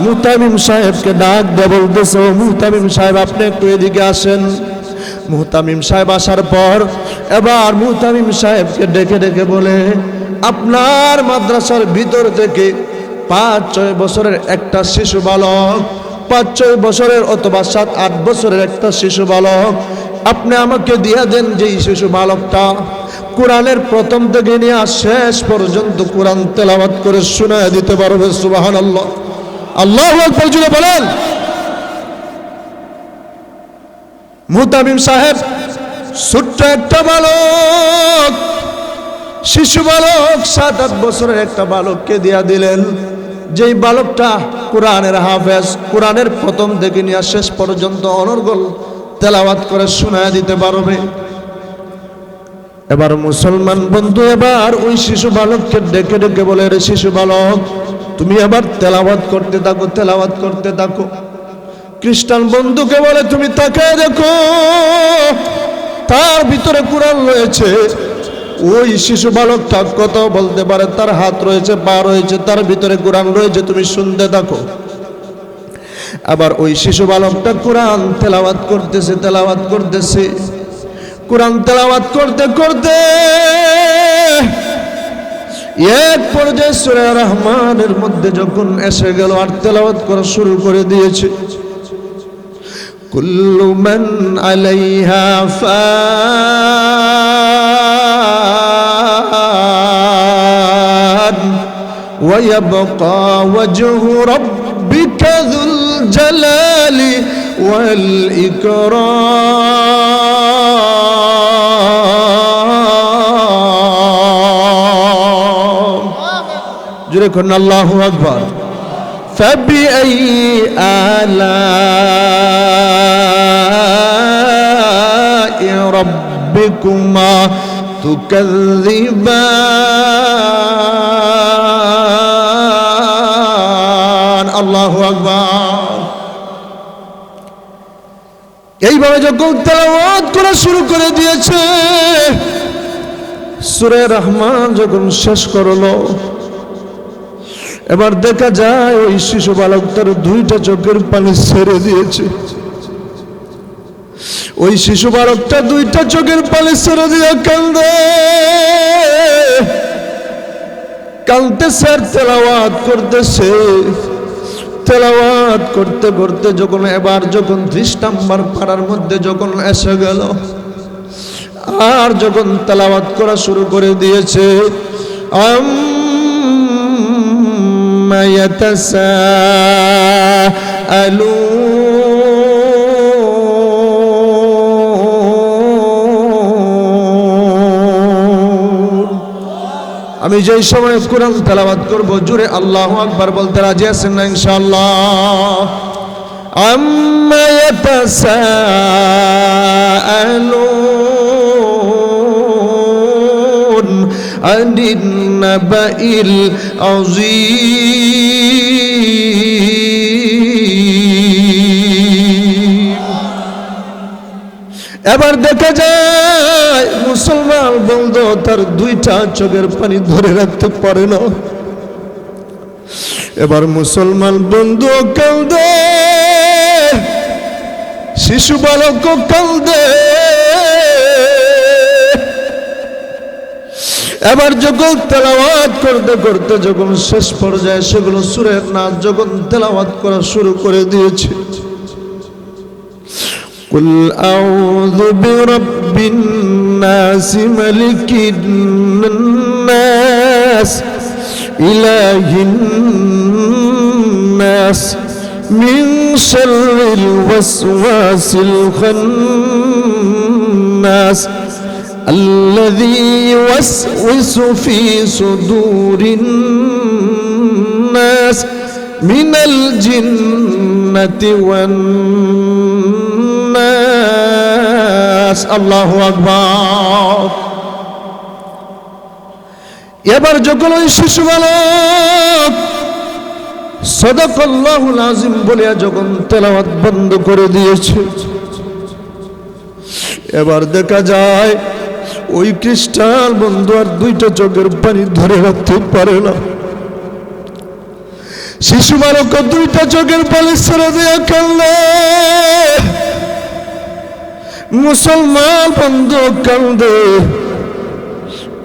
মুতামিম সাহেবকে ডাক দিয়ে বলতেছে, ও মুতামিম সাহেব আপনি একটু এদিকে আসেন। মুতামিম সাহেব আসার পর এবার মুতামিম সাহেবকে ডেকে ডেকে বলে, আপনার মাদ্রাসার ভিতর থেকে 5-6 বছরের একটা শিশু বালক, 5-6 বছরের অথবা 7-8 বছরের একটা শিশু বালক আপনি আমাকে দিয়ে দেন, যেই শিশু বালকটা কোরআনের প্রথম থেকে নিয়ে শেষ পর্যন্ত কোরআন তেলাওয়াত করে শোনায় দিতে পারবে। সুবহানাল্লাহ, আল্লাহু আকবার জুড়ে বলেন। মুতামিম সাহেব ছোট্ট একটা বালক, শিশু বালক, 7-8 বছরের একটা বালককে দিয়া দিলেন, যেই বালকটা কোরআনের হাফেজ, কোরআনের প্রথম থেকে নিয়ে শেষ পর্যন্ত অনর্গল তেলাওয়াত করে শোনায় দিতে পারবে। এবার মুসলমান বন্ধু এবার ওই শিশু বালককে ডেকে ডেকে বলে, রে শিশু বালক, তুমি এবার তেলাওয়াত করতে থাকো, তেলাওয়াত করতে থাকো। খ্রিস্টান বন্ধুকে বলে, তুমি তাকায় দেখো, তার ভিতরে কোরআন রয়েছে। ওই শিশু বালকটা কথা বলতে পারে, তার হাত রয়েছে, পা রয়েছে, তার ভিতরে কোরআন রয়েছে, তুমি শুনতে থাকো। আবার ওই শিশু বালকটা কোরআন তেলাওয়াত করতেছে। কোরআন তেলাওয়াত করতে করতে এক পর্যায়ে সূরা রহমানের মধ্যে যখন এসে গেল আর তেলাওয়াত করা শুরু করে দিয়েছে, কুল্লু মান আলাইহা ফান ওয়া ইয়াবকা ওয়াজহু রাব্বিকা যুল জালালি ওয়াল ইকরাম। জোরে করুন আল্লাহু আকবার। فبأي آلاء ربكما تكذبان الله أكبر। এইভাবে যখন তেলাওয়াত করা শুরু করে দিয়েছে, সূরা রহমান যখন শেষ করলো, এবার দেখা যায় ওই শিশু বালক তার 2টা চোখের পানি ছেড়ে দিয়েছে। ওই শিশু বালকটা দুইটা চোখের পানি ছেড়ে দিয়ে কান্দে, কাঁদতেছে আর তেলাওয়াত করতেছে। তেলাওয়াত করতে করতে যখন 30 নাম্বার পাড়ার মধ্যে যখন এসে গেল, আর যখন তেলাওয়াত করা শুরু করে দিয়েছে, আম্মা ইয়াতাসাআলুন। আমি যেই সময় কোরআন তেলাওয়াত করব, জোরে আল্লাহু আকবার বলতে রাজি আছেন না ইনশাআল্লাহ? আম্মা ইয়াতাসাআলুন আনিন নাবাইল আযীম। এবার দেখা যায় মুসলমান বন্ধু তার দুইটা চোখের পানি ধরে রাখতে পারে না। এবার মুসলমান বন্ধু কাঁদে, শিশু বালক কাঁদে। এবার যখন তেলাওয়াত করতে করতে যখন শেষ পর্যায়ে সেগুলো সূরার নাস যখন তেলাওয়াত করা শুরু করে দিয়েছে, কুল আউযু বিরাব্বিন নাস মালিকিন নাস ইলাহিন নাস মিন শাররিল ওয়াসওয়াসিল খান্নাস الذي يوسوس في صدور الناس من الجنة والناس الله أكبر। এবার যখন ওই শিশু বালক সাদাকাল্লাহুল আযীম বলে যখন তেলাওয়াত বন্ধ করে দিয়েছে, এবার দেখা যায় ওই খ্রিস্টান বন্ধু আর দুইটা চোখের পানি ধরে রাখতে পারে না। শিশু বালক দুইটা চোখের পানি ছেড়ে দিয়ে কাঁদে, মুসলমান বন্ধু কাঁদে,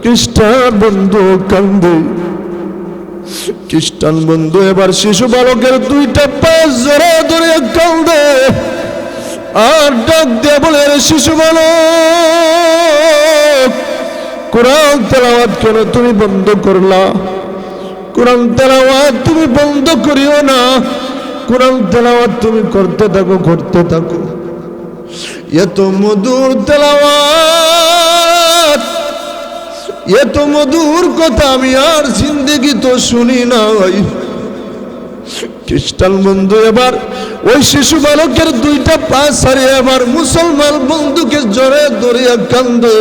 খ্রিস্টান বন্ধু কাঁদে। খ্রিস্টান বন্ধু এবার শিশু বালকের দুইটা পা জোরে ধরে কাঁদে আর ডাক দিয়ে বলে, শিশু বালক কোরআন তেলাওয়াত কেন তুমি বন্ধ করলা? কোরআন তেলাওয়াত তুমি বন্ধ করিও না, কোরআন তেলাওয়াত তুমি করতে থাকো, করতে থাকো। এত মধুর তেলাওয়াত, এত মধুর কথা আমি আর জিন্দেগি তো শুনি নাই। খ্রিস্টান বন্ধু এবার ওই শিশু বালকের দুইটা পা ছাড়িয়ে এবার মুসলমান বন্ধুকে জোরে ধরিয়া কান্দে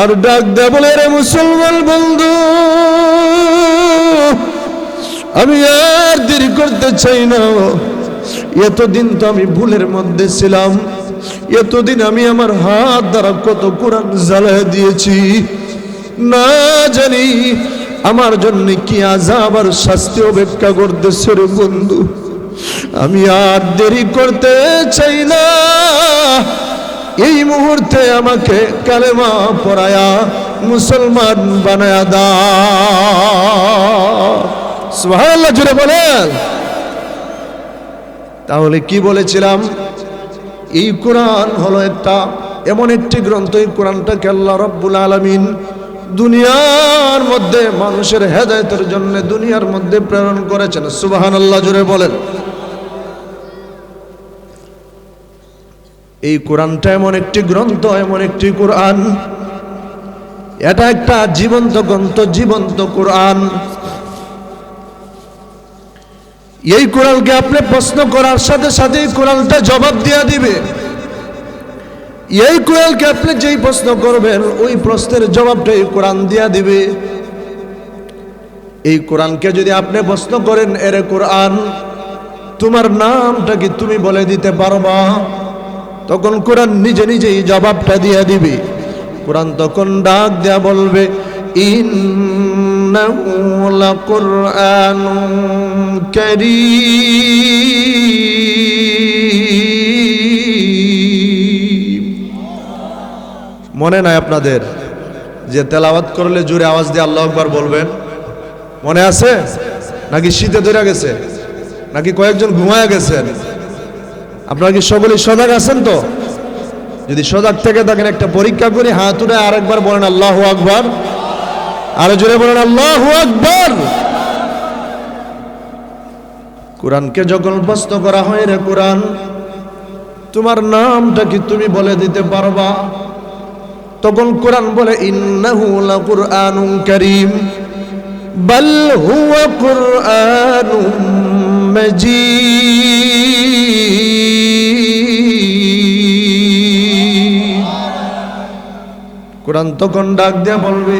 আর ডাক দেয় বলে, রে মুসলমান বন্ধু, আমি আর দেরি করতে চাই না। এতদিন তো আমি ভুলের মধ্যে ছিলাম, এতদিন আমি আমার হাত দ্বারা কত কোরআন জ্বালিয়ে দিয়েছি, না জানি আমার জন্য কি আযাব আর শাস্তি অপেক্ষা করতেছে রে বন্ধু। আমি আর দেরি করতে চাই না, এই মুহূর্তে আমাকে কালেমা পড়ায়া মুসলমান বানায়া দাও। সুবহানাল্লাহ জোরে বলেন। তাহলে কি বলেছিলাম? এই কোরআন হলো এমন একটি গ্রন্থ, এই কোরআনটাকে আল্লাহ রাব্বুল আলামিন দুনিয়ার মধ্যে মানুষের হেদায়েতের জন্য দুনিয়ার মধ্যে প্রেরণ করেছেন। সুবহানাল্লাহ জোরে বলেন। এই কোরআনটা এমন একটি গ্রন্থ, এমন একটি কোরআন, এটা একটা জীবন্ত গ্রন্থ, জীবন্ত কোরআন। এই কোরআনকে আপনি প্রশ্ন করার সাথে সাথে কোরআনটা জবাব দিয়ে দিবে। এই কোরআনকে আপনি যেই প্রশ্ন করবেন ওই প্রশ্নের জবাবটা এই কোরআন দিয়া দিবে। এই কোরআনকে যদি আপনি প্রশ্ন করেন, এরে কোরআন তোমার নামটা কি তুমি বলে দিতে পারবা? তখন কোরআন নিজে নিজেই জবাবটা দিয়ে দিবে। কোরআন তখন ডাক দেয়া বলবে, ইন্নাহু লাকুরআনুন কারীম মনে নাই আপনাদের যে তেলাওয়াত করলে জোরে আওয়াজ দিয়ে আল্লাহু আকবার বলবেন? মনে আছে নাকি শীতে ধরে গেছে, নাকি কয়েকজন ঘুমায়া গেছেন? আপনারা কি সকলে সজাগ আছেন? তো যদি সজাগ থেকে থাকেন একটা পরীক্ষা করি, হাত উঠে আরেকবার বলেন আল্লাহু আকবার, আরো জোরে বলেন আল্লাহু আকবার। কোরআনকে যখন প্রশ্ন করা হয়, রে কোরআন তোমার নামটা কি তুমি বলে দিতে পারবা? তখন কোরআন বলে ইন্নাহু লাকুরআনুন কারীম বাল হুয়া কুরআনুম মাজিদ। কোরআন তখন ডাক দিয়া বলবে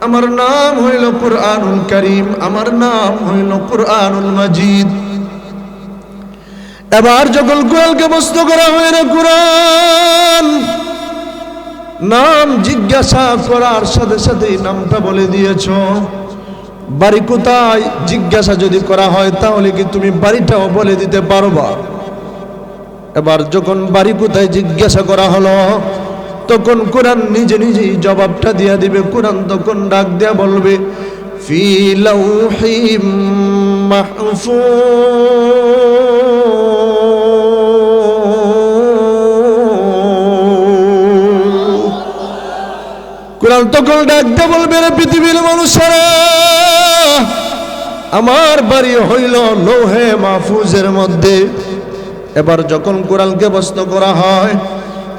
আমার নাম হইল কুরআনুল কারীম, আমার নাম হইল কুরআনুল মাজিদ। এবার যখন কোরআনকে প্রশ্ন করা হয়, রে কোরআন নাম জিজ্ঞাসা করার সাথে সাথেই নামটা বলে দিয়েছ, বাড়ি কোথায় জিজ্ঞাসা যদি করা হয় তাহলে কি তুমি বাড়িটাও বলে দিতে পারবা? এবার যখন বাড়ি কোথায় জিজ্ঞাসা করা হলো, তখন কোরআন নিজে নিজেই জবাবটা দিয়া দিবে। কোরআন তখন ডাক দিয়া বলবে ফি লাউহিম মাহফুজ। কোরআন তখন ডাক দিয়া বলবে রে পৃথিবীর মানুষেরা, আমার বাড়ি হইল লৌহে মাহফুজের মধ্যে। এবার যখন কোরআনকে প্রশ্ন করা হয়,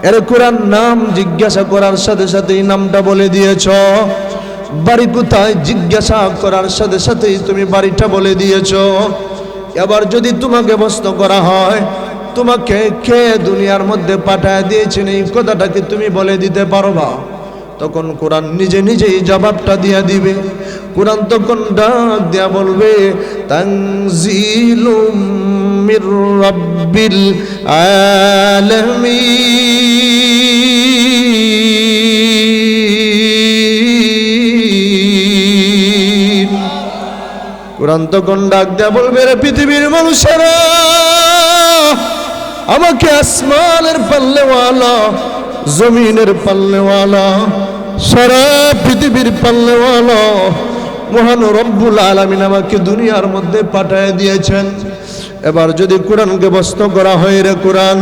এর কোরআন নাম জিজ্ঞাসা করার সাথে সাথেই নামটা বলে দিয়েছ, বাড়ি কোথায় জিজ্ঞাসা করার সাথে সাথেই তুমি বাড়িটা বলে দিয়েছ। এবার যদি তোমাকে প্রশ্ন করা হয় তোমাকে কে দুনিয়ার মধ্যে পাঠায় দিয়েছেন, এই কথাটা কি তুমি বলে দিতে পারবা? তখন কোরআন নিজে নিজেই জবাবটা দিয়া দিবে। কোরআন তখন ডাক দিয়া বলবে তানজিলুম মির রাব্বিল আলামিন। কোরআন তখন ডাক দিয়া বলবে রে পৃথিবীর মানুষেরা, আমাকে আসমানের পাল্লেওয়ালা, জমিনের পাল্লেওয়ালা, সারা পৃথিবীর পাল্লেওয়ালা মহান রব্বুল আলামিন আমাকে দুনিয়ার মধ্যে পাঠিয়ে দিয়েছেন। এবার যদি কোরআনকে প্রশ্ন করা হয়, রে কোরআন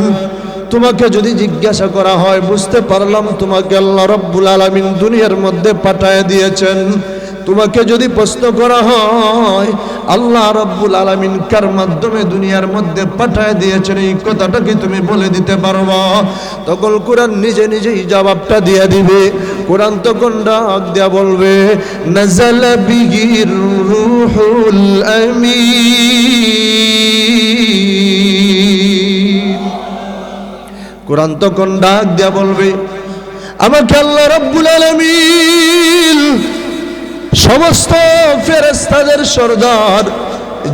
তোমাকে যদি জিজ্ঞাসা করা হয়, বুঝতে পারলাম তোমাকে আল্লাহ রব্বুল আলামিন দুনিয়ার মধ্যে পাঠিয়ে দিয়েছেন। তোমাকে যদি প্রশ্ন করা হয় আল্লাহ রব্বুল আলামিন কার মাধ্যমে দুনিয়ার মধ্যে পাঠিয়ে দিয়েছেন, এই কথাটা কি তুমি বলে দিতে পারবা? তখন কোরআন নিজে নিজেই জবাবটা দিয়ে দিবে। কোরআন তখন ডাক দিয়া বলবে নাযালা বিহির রূহুল আমিন। কোরআন তখন ডাক দিয়া বলবে আমাকে আল্লাহ রব্বুল আলামিন সমস্ত ফেরেশতাদের সরদার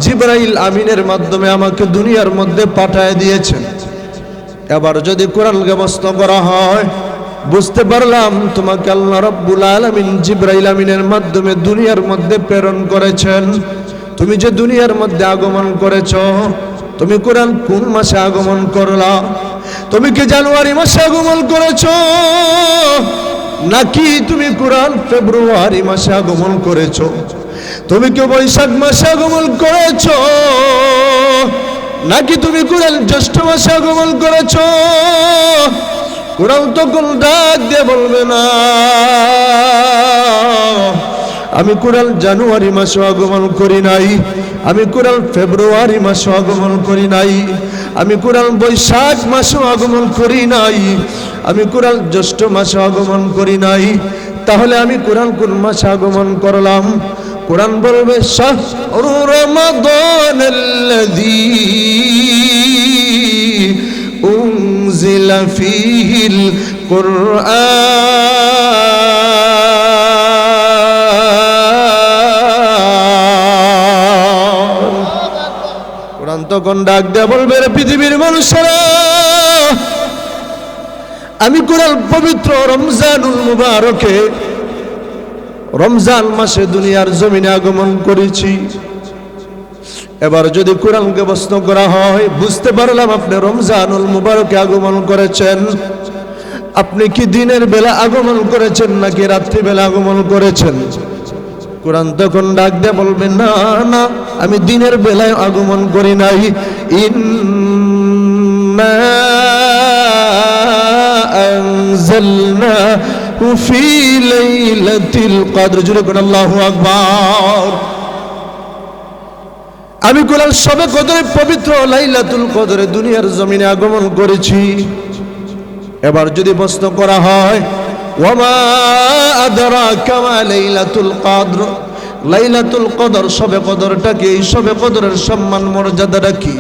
জিবরাইল আমিনের মাধ্যমে আমাকে দুনিয়ার মধ্যে পাঠিয়ে দিয়েছেন। এবার যদি কোরআনকে প্রশ্ন করা হয়, বুঝতে পারলাম তোমাকে আল্লাহ রাব্বুল আলামিন জিবরাইল আমিনের মাধ্যমে দুনিয়ার মধ্যে প্রেরণ করেছেন। তুমি যে দুনিয়ার মধ্যে আগমন করেছো, তুমি কোরআন কোন মাসে আগমন করলা? তুমি কি জানুয়ারি মাসে আগমন করেছো, নাকি তুমি কোরআন ফেব্রুয়ারি মাসে আগমন করেছো? তুমি কি বৈশাখ মাসে আগমন করেছো, নাকি তুমি কোরআন জ্যৈষ্ঠ মাসে আগমন করেছো? কোরআন তখন ডাক দিয়ে বলবে না, আমি কোরআন জানুয়ারি মাসে আগমন করি নাই, আমি কোরআন ফেব্রুয়ারি মাসে আগমন করি নাই, আমি কোরআন বৈশাখ মাসে আগমন করি নাই, আমি কোরআন জ্যৈষ্ঠ মাসে আগমন করি নাই। তাহলে আমি কোরআন কোন মাসে আগমন করলাম? কোরআন বলবে শাহরু রমাদানাল্লাযী উনজিলা ফীহিল কুরআন। কোরআন তখন ডাক দেয়া বলবে রে পৃথিবীর মানুষেরা, আমি কোরআন পবিত্র রমজানুল মুবারকে রমজান মাসে দুনিয়ার জমিনে আগমন করেছি। এবার যদি কোরআনকে প্রশ্ন করা হয়, বুঝতে পারলাম আপনি রমজানুল মুবারকে আগমন করেছেন। আপনি কি দিনের বেলা আগমন করেছেন নাকি রাত্রিবেলা আগমন করেছেন? কোরআন তখন ডাক দিয়ে বলবেন, না না, আমি দিনের বেলায় আগমন করি নাই। ইন্না আনজালনাহু ফি লাইলাতিল কদর। জোরে বলুন আল্লাহু আকবার। আমি কোরআন শবে কদরে, পবিত্র লাইলাতুল কদরে দুনিয়ার জমিনে আগমন করেছি। এবার যদি প্রশ্ন করা হয়, ওয়ামা আদরাকা মা লাইলাতুল কদর, লাইলাতুল কদর শবে কদরটা কি, এই শবে কদরের সম্মান মর্যাদাটা কি?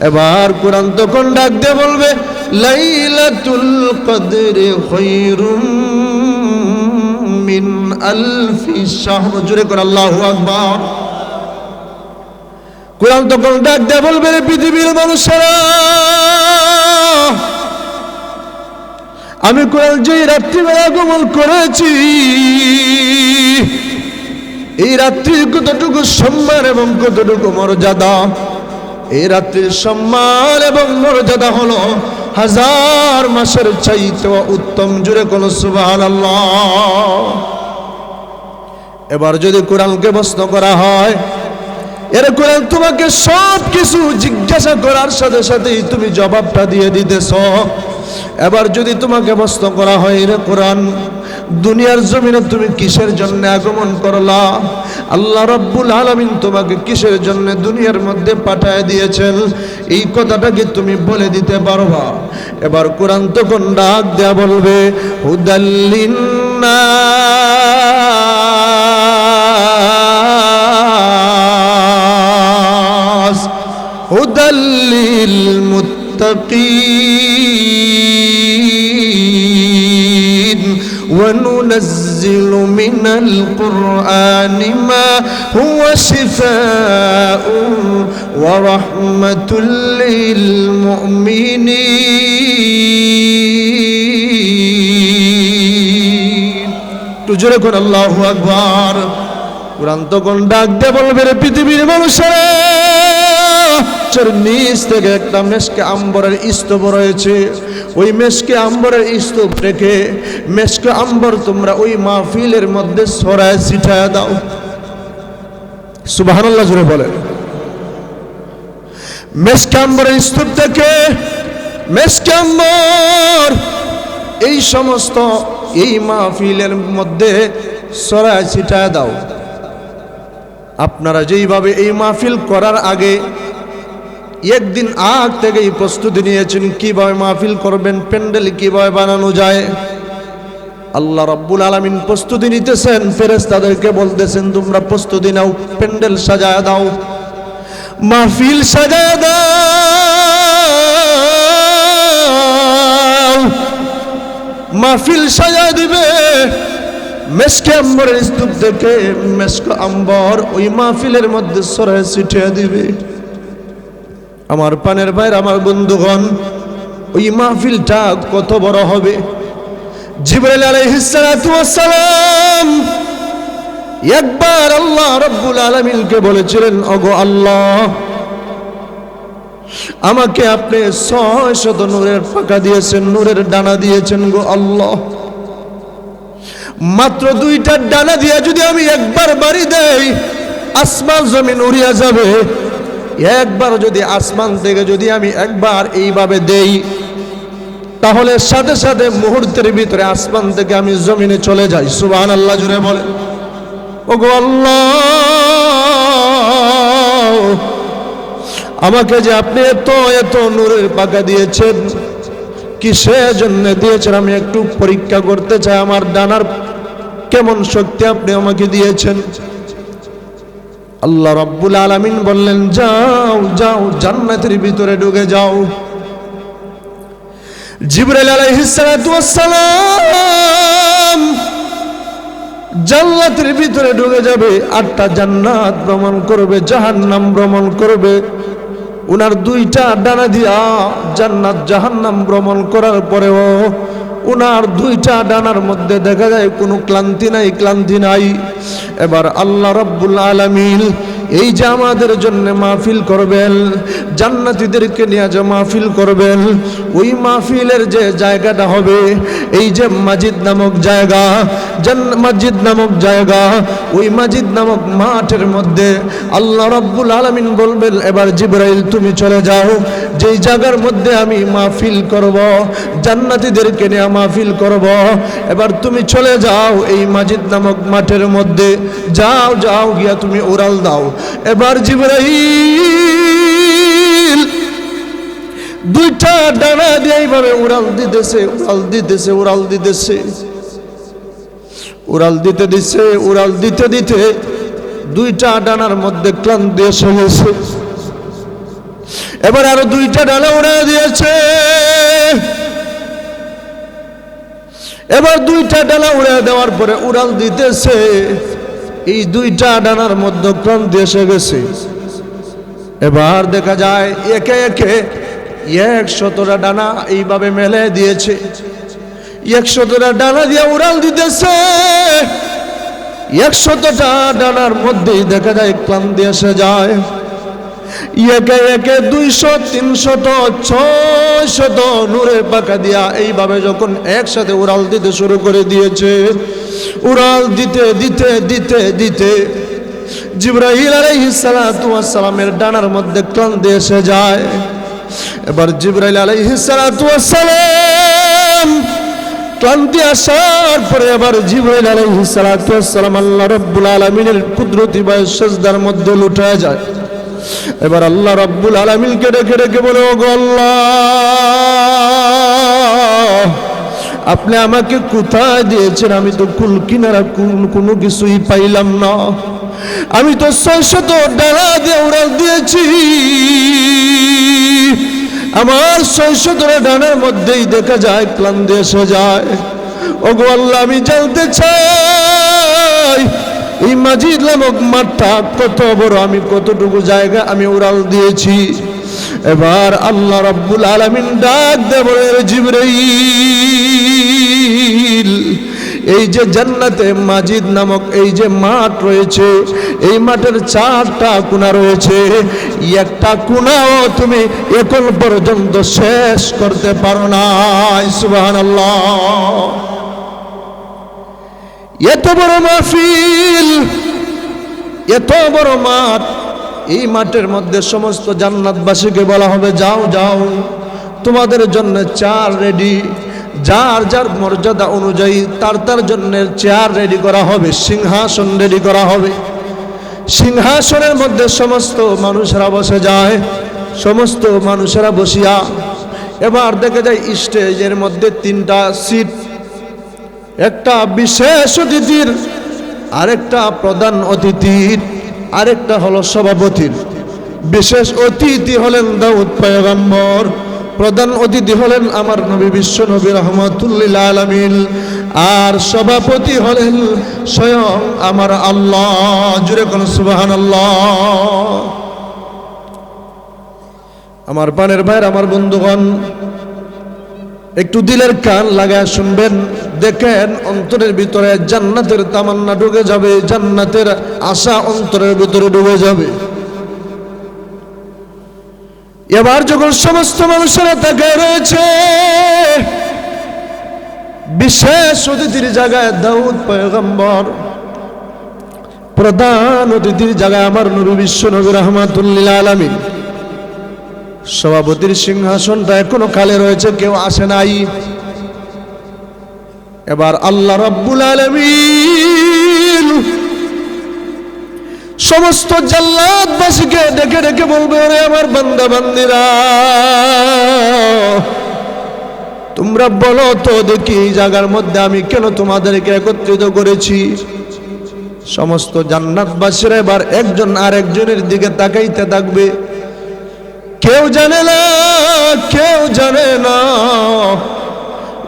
এবার কোরআন তখন ডাক দিয়ে বলবে, লাইলাতুল কদরি খায়রুম মিন আলফি শাহর। জোরে করে আল্লাহু আকবার। কোরআন তখন ডাক দিয়ে বলবে, পৃথিবীর মানুষেরা, আমি কোরআন যে রাত্রিবেলা আগমন করেছি, এই রাত্রির কতটুকু সম্মান এবং কতটুকু মর্যাদা, এই রাত্রির সম্মান এবং মর্যাদা হলো 1000 মাসের চাইতে উত্তম। জুড়ে কোন সুবহানাল্লাহ। এবার যদি কোরআনকে প্রশ্ন করা হয়, এর কোরআন তোমাকে সব কিছু জিজ্ঞাসা করার সাথে সাথেই তুমি জবাবটা দিয়ে দিতেছ। এবার যদি তোমাকে প্রশ্ন করা হয়, রে কোরআন, দুনিয়ার জমিনে তুমি কিসের জন্য আগমন করলা? আল্লাহ রাব্বুল আলামিন তোমাকে কিসের জন্য দুনিয়ার মধ্যে পাঠায় দিয়েছেন, এই কথাটা কি তুমি বলে দিতে পারবা? এবার কোরআন তখন ডাক দেয়া বলবে, হুদাল্লিন্নাস হুদাল্লিল মুত্তাকিন وننزل من القرآن ما هو شفاء ورحمة للمؤمنين। تجري كن الله أكبر। কোরআন তখন ডাক দিয়ে বলবে, পৃথিবীর মানুষেরা, নিচ থেকে একটা মেশকে আম্বরের স্তূপ রয়েছে, ওই মেশকে আম্বরের স্তূপ রেখে মেশকে আম্বর তোমরা ওই মাহফিলের মধ্যে ছড়ায় ছিটায় দাও। সুবহানাল্লাহ জোরে বলেন। মেশকে আম্বরের স্তূপ থেকে মেশকে আম্বর এই সমস্ত এই মাহফিলের মধ্যে ছড়ায় ছিটায় দাও। আপনারা যেইভাবে এই মাহফিল করার আগে একদিন আগ থেকেই প্রস্তুতি নিয়েছেন কিভাবে মাহফিল করবেন, প্যান্ডেল কিভাবে বানানো যায়, আল্লাহ রাব্বুল আলামিন প্রস্তুতি নিতেছেন। ফেরেশতাদেরকে বলতেছেন, তোমরা প্রস্তুতি নাও, প্যান্ডেল সাজায় দাও, মাহফিল সাজায় দাও। মাহফিল সাজায় দিবে মেশকে আম্বরের স্তূপ থেকে মেশকে আম্বর ওই মাহফিলের মধ্যে ছড়ায় ছিটিয়ে দিবে। আমার পানের ভাইর, আমার বন্ধুগণ, ওই মাহফিলটা কত বড় হবে! জিবরাইল আলাইহিস সালাতু ওয়াস সালাম একবার আল্লাহ রাব্বুল আলামিনকে বলেছিলেন, ওগো আল্লাহ, আমাকে আপনি 600 নূরের পাখা দিয়েছেন, নূরের ডানা দিয়েছেন গো আল্লাহ। মাত্র 2টা ডানা দিয়ে যদি আমি একবার বাড়ি দেই, আসমান জমিন উড়িয়া যাবে। একবার যদি আসমান থেকে যদি আমি একবার এইভাবে দেই, তাহলে সাথে সাথে মুহূর্তের ভিতরে আসমান থেকে আমি জমিনে চলে যাই। সুবহানাল্লাহ জুড়ে বলে, ওগো আল্লাহ, আমাকে যে আপনি এত এত নূরের পাখা দিয়েছেন, কিসের জন্য দিয়েছেন আমি একটু পরীক্ষা করতে চাই। আমার ডানার কেমন শক্তি আপনি আমাকে দিয়েছেন। আল্লাহ রাব্বুল আলামিন বললেন, যাও যাও, জান্নাতের ভিতরে ঢুকে যাও। জিবরাইল আলাইহিস সালাতু ওয়াস সালাম জান্নাতের ভিতরে ঢুকে যাবে। 8টা জান্নাত ভ্রমণ করবে, জাহান্নাম ভ্রমণ করবে। উনার 2টা ডানা দিয়া জান্নাত জাহান্নাম ভ্রমণ করার পরেও উনার দুইটা ডানার মধ্যে দেখা যায় কোনো ক্লান্তি নাই, ক্লান্তি নাই। এবার আল্লাহ রাব্বুল আলামিন এই যে আমাদের জন্য মাহফিল করবেন, জান্নাতীদেরকে নিয়ে যে মাহফিল করবেন, ওই মাহফিলের যে জায়গাটা হবে, এই যে মাজিদ নামক জায়গা, মসজিদ নামক জায়গা, ওই মসজিদ নামক মাঠের মধ্যে আল্লাহ রাব্বুল আলামিন বলবেন, এবার জিবরাইল তুমি চলে যাও, যেই জায়গার মধ্যে আমি মাহফিল করব, জান্নাতীদেরকে নিয়ে মাহফিল করব, এবার তুমি চলে যাও এই মসজিদ নামক মাঠের মধ্যে, যাও যাও গিয়া তুমি উড়াল দাও। এবার জিবরাইল দুইটা ডানা দিয়ে এইভাবে উড়াল দিতেছে, উড়াল দিতেছে, উড়াল দিতেছে, উড়াল দিতে দিচ্ছে, উড়াল দিতে দিতে দুইটা ডানার মধ্যে ক্লান্তি এসে গেছে। এবার আরো দুইটা ডানা উড়া দিয়েছে, এবার দুইটা ডানা উড়ে দেওয়ার পরে উড়াল দিতেছে, এই দুইটা ডানার মধ্যে ক্লান্তি এসে গেছে। এবার দেখা যায় একে একে 100টা ডানা এইভাবে মেলে দিয়েছে, 100টা ডানা দিয়ে উড়াল দিতেছে। 100টা ডানার মধ্যেই দেখা যায় ক্লান্তি এসে যায়। একে একে 200, 300, 600 নূরের পাখা দিয়া এইভাবে যখন একসাথে উড়াল দিতে শুরু করে দিয়েছে, উড়াল দিতে দিতে দিতে দিতে জিবরাইল আলাইহিস সালাতু ওয়াস সালামের ডানার মধ্যে ক্লান্তি এসে যায়। এবার জিবরাইল আলাইহিস সালাতু ওয়াস সালাম ক্লান্তি আসার পরে এবার জিবরাইল আলাইহিস সালাতু ওয়াস সালাম আল্লাহ রাব্বুল আলামিনের কুদরতি বা সিজদার মধ্যে লুটে যায়। এবার আল্লাহ রাব্বুল আলামিনকে ডেকে ডেকে বলে, ও গো আল্লাহ, আপনি আমাকে কোথায় দিয়েছেন? আমি তো কুল কিনারা কোনো কিছুই পাইলাম না। আমি তো 600 ডানা দিয়ে উড়াল দিয়েছি, আমার 600 ডানার মধ্যেই দেখা যায় ক্লান্তি এসে যায়। ও গো আল্লাহ, আমি জানতে চাই এই মাজিদ নামক মাঠটা কত বড়, আমি কতটুকু জায়গা আমি উড়াল দিয়েছি। এবার আল্লাহ রাব্বুল আলামিন ডাক দিয়ে বলে, জিবরাইল, এই যে জান্নাতে মাজিদ নামক এই যে মাঠ রয়েছে, এই মাঠের 4টা কোণা রয়েছে, একটা কোণাও তুমি এখন পর্যন্ত শেষ করতে পারো না। সুবহানাল্লাহ। এত বড় মাহফিল, এত বড় মাঠ, এই মাঠের মধ্যে সমস্ত জান্নাতবাসীকে বলা হবে, যাও যাও, তোমাদের জন্য চেয়ার রেডি, যার যার মর্যাদা অনুযায়ী তার তার জন্য চেয়ার রেডি করা হবে, সিংহাসন রেডি করা হবে। সিংহাসনের মধ্যে সমস্ত মানুষেরা বসে যায়, সমস্ত মানুষেরা বসিয়া এবার দেখা যায় স্টেজের মধ্যে 3টা সিট, একটা বিশেষ অতিথির, আরেকটা প্রধান অতিথির, আরেকটা হলো সভাপতির। বিশেষ অতিথি হলেন দাউদ পয়গম্বর, প্রধান অতিথি হলেন আমার নবী বিশ্ব নবী রাহমাতুল্লিল আলামিন, আর সভাপতি হলেন স্বয়ং আমার আল্লাহ। জুড়ে কোন সুবহানাল্লাহ। আমার প্রাণের ভাইয়ের, আমার বন্ধুগণ, একটু দিলের কান লাগায় শুনবেন, দেখেন অন্তরের ভিতরে জান্নাতের তামান্না ঢুকে যাবে, জান্নাতের আশা অন্তরের ভিতরে ঢুকে যাবে। এবার যখন সমস্ত মানুষেরা তাকায় রয়েছে, বিশেষ অতিথির জায়গায় দাউদ পয়গম্বর, প্রধান অতিথির জায়গায় আমার নবী বিশ্ব নবী রাহমাতুল্লিল আলামিন, সভাপতির সিংহাসনটা এখনো খালি রয়েছে, কেউ আসে নাই। এবার আল্লাহ রাব্বুল আলামিন সমস্ত জান্নাতবাসীকে ডেকে ডেকে বলবে, ওরে আমার বান্দা বান্দিরা, তোমরা বলো তো দেখি এই জায়গার মধ্যে আমি কেন তোমাদেরকে একত্রিত করেছি। সমস্ত জান্নাতবাসীরা এবার একজন আরেকজনের দিকে তাকাইতে থাকবে, কেউ জানে না, কেউ জানে না।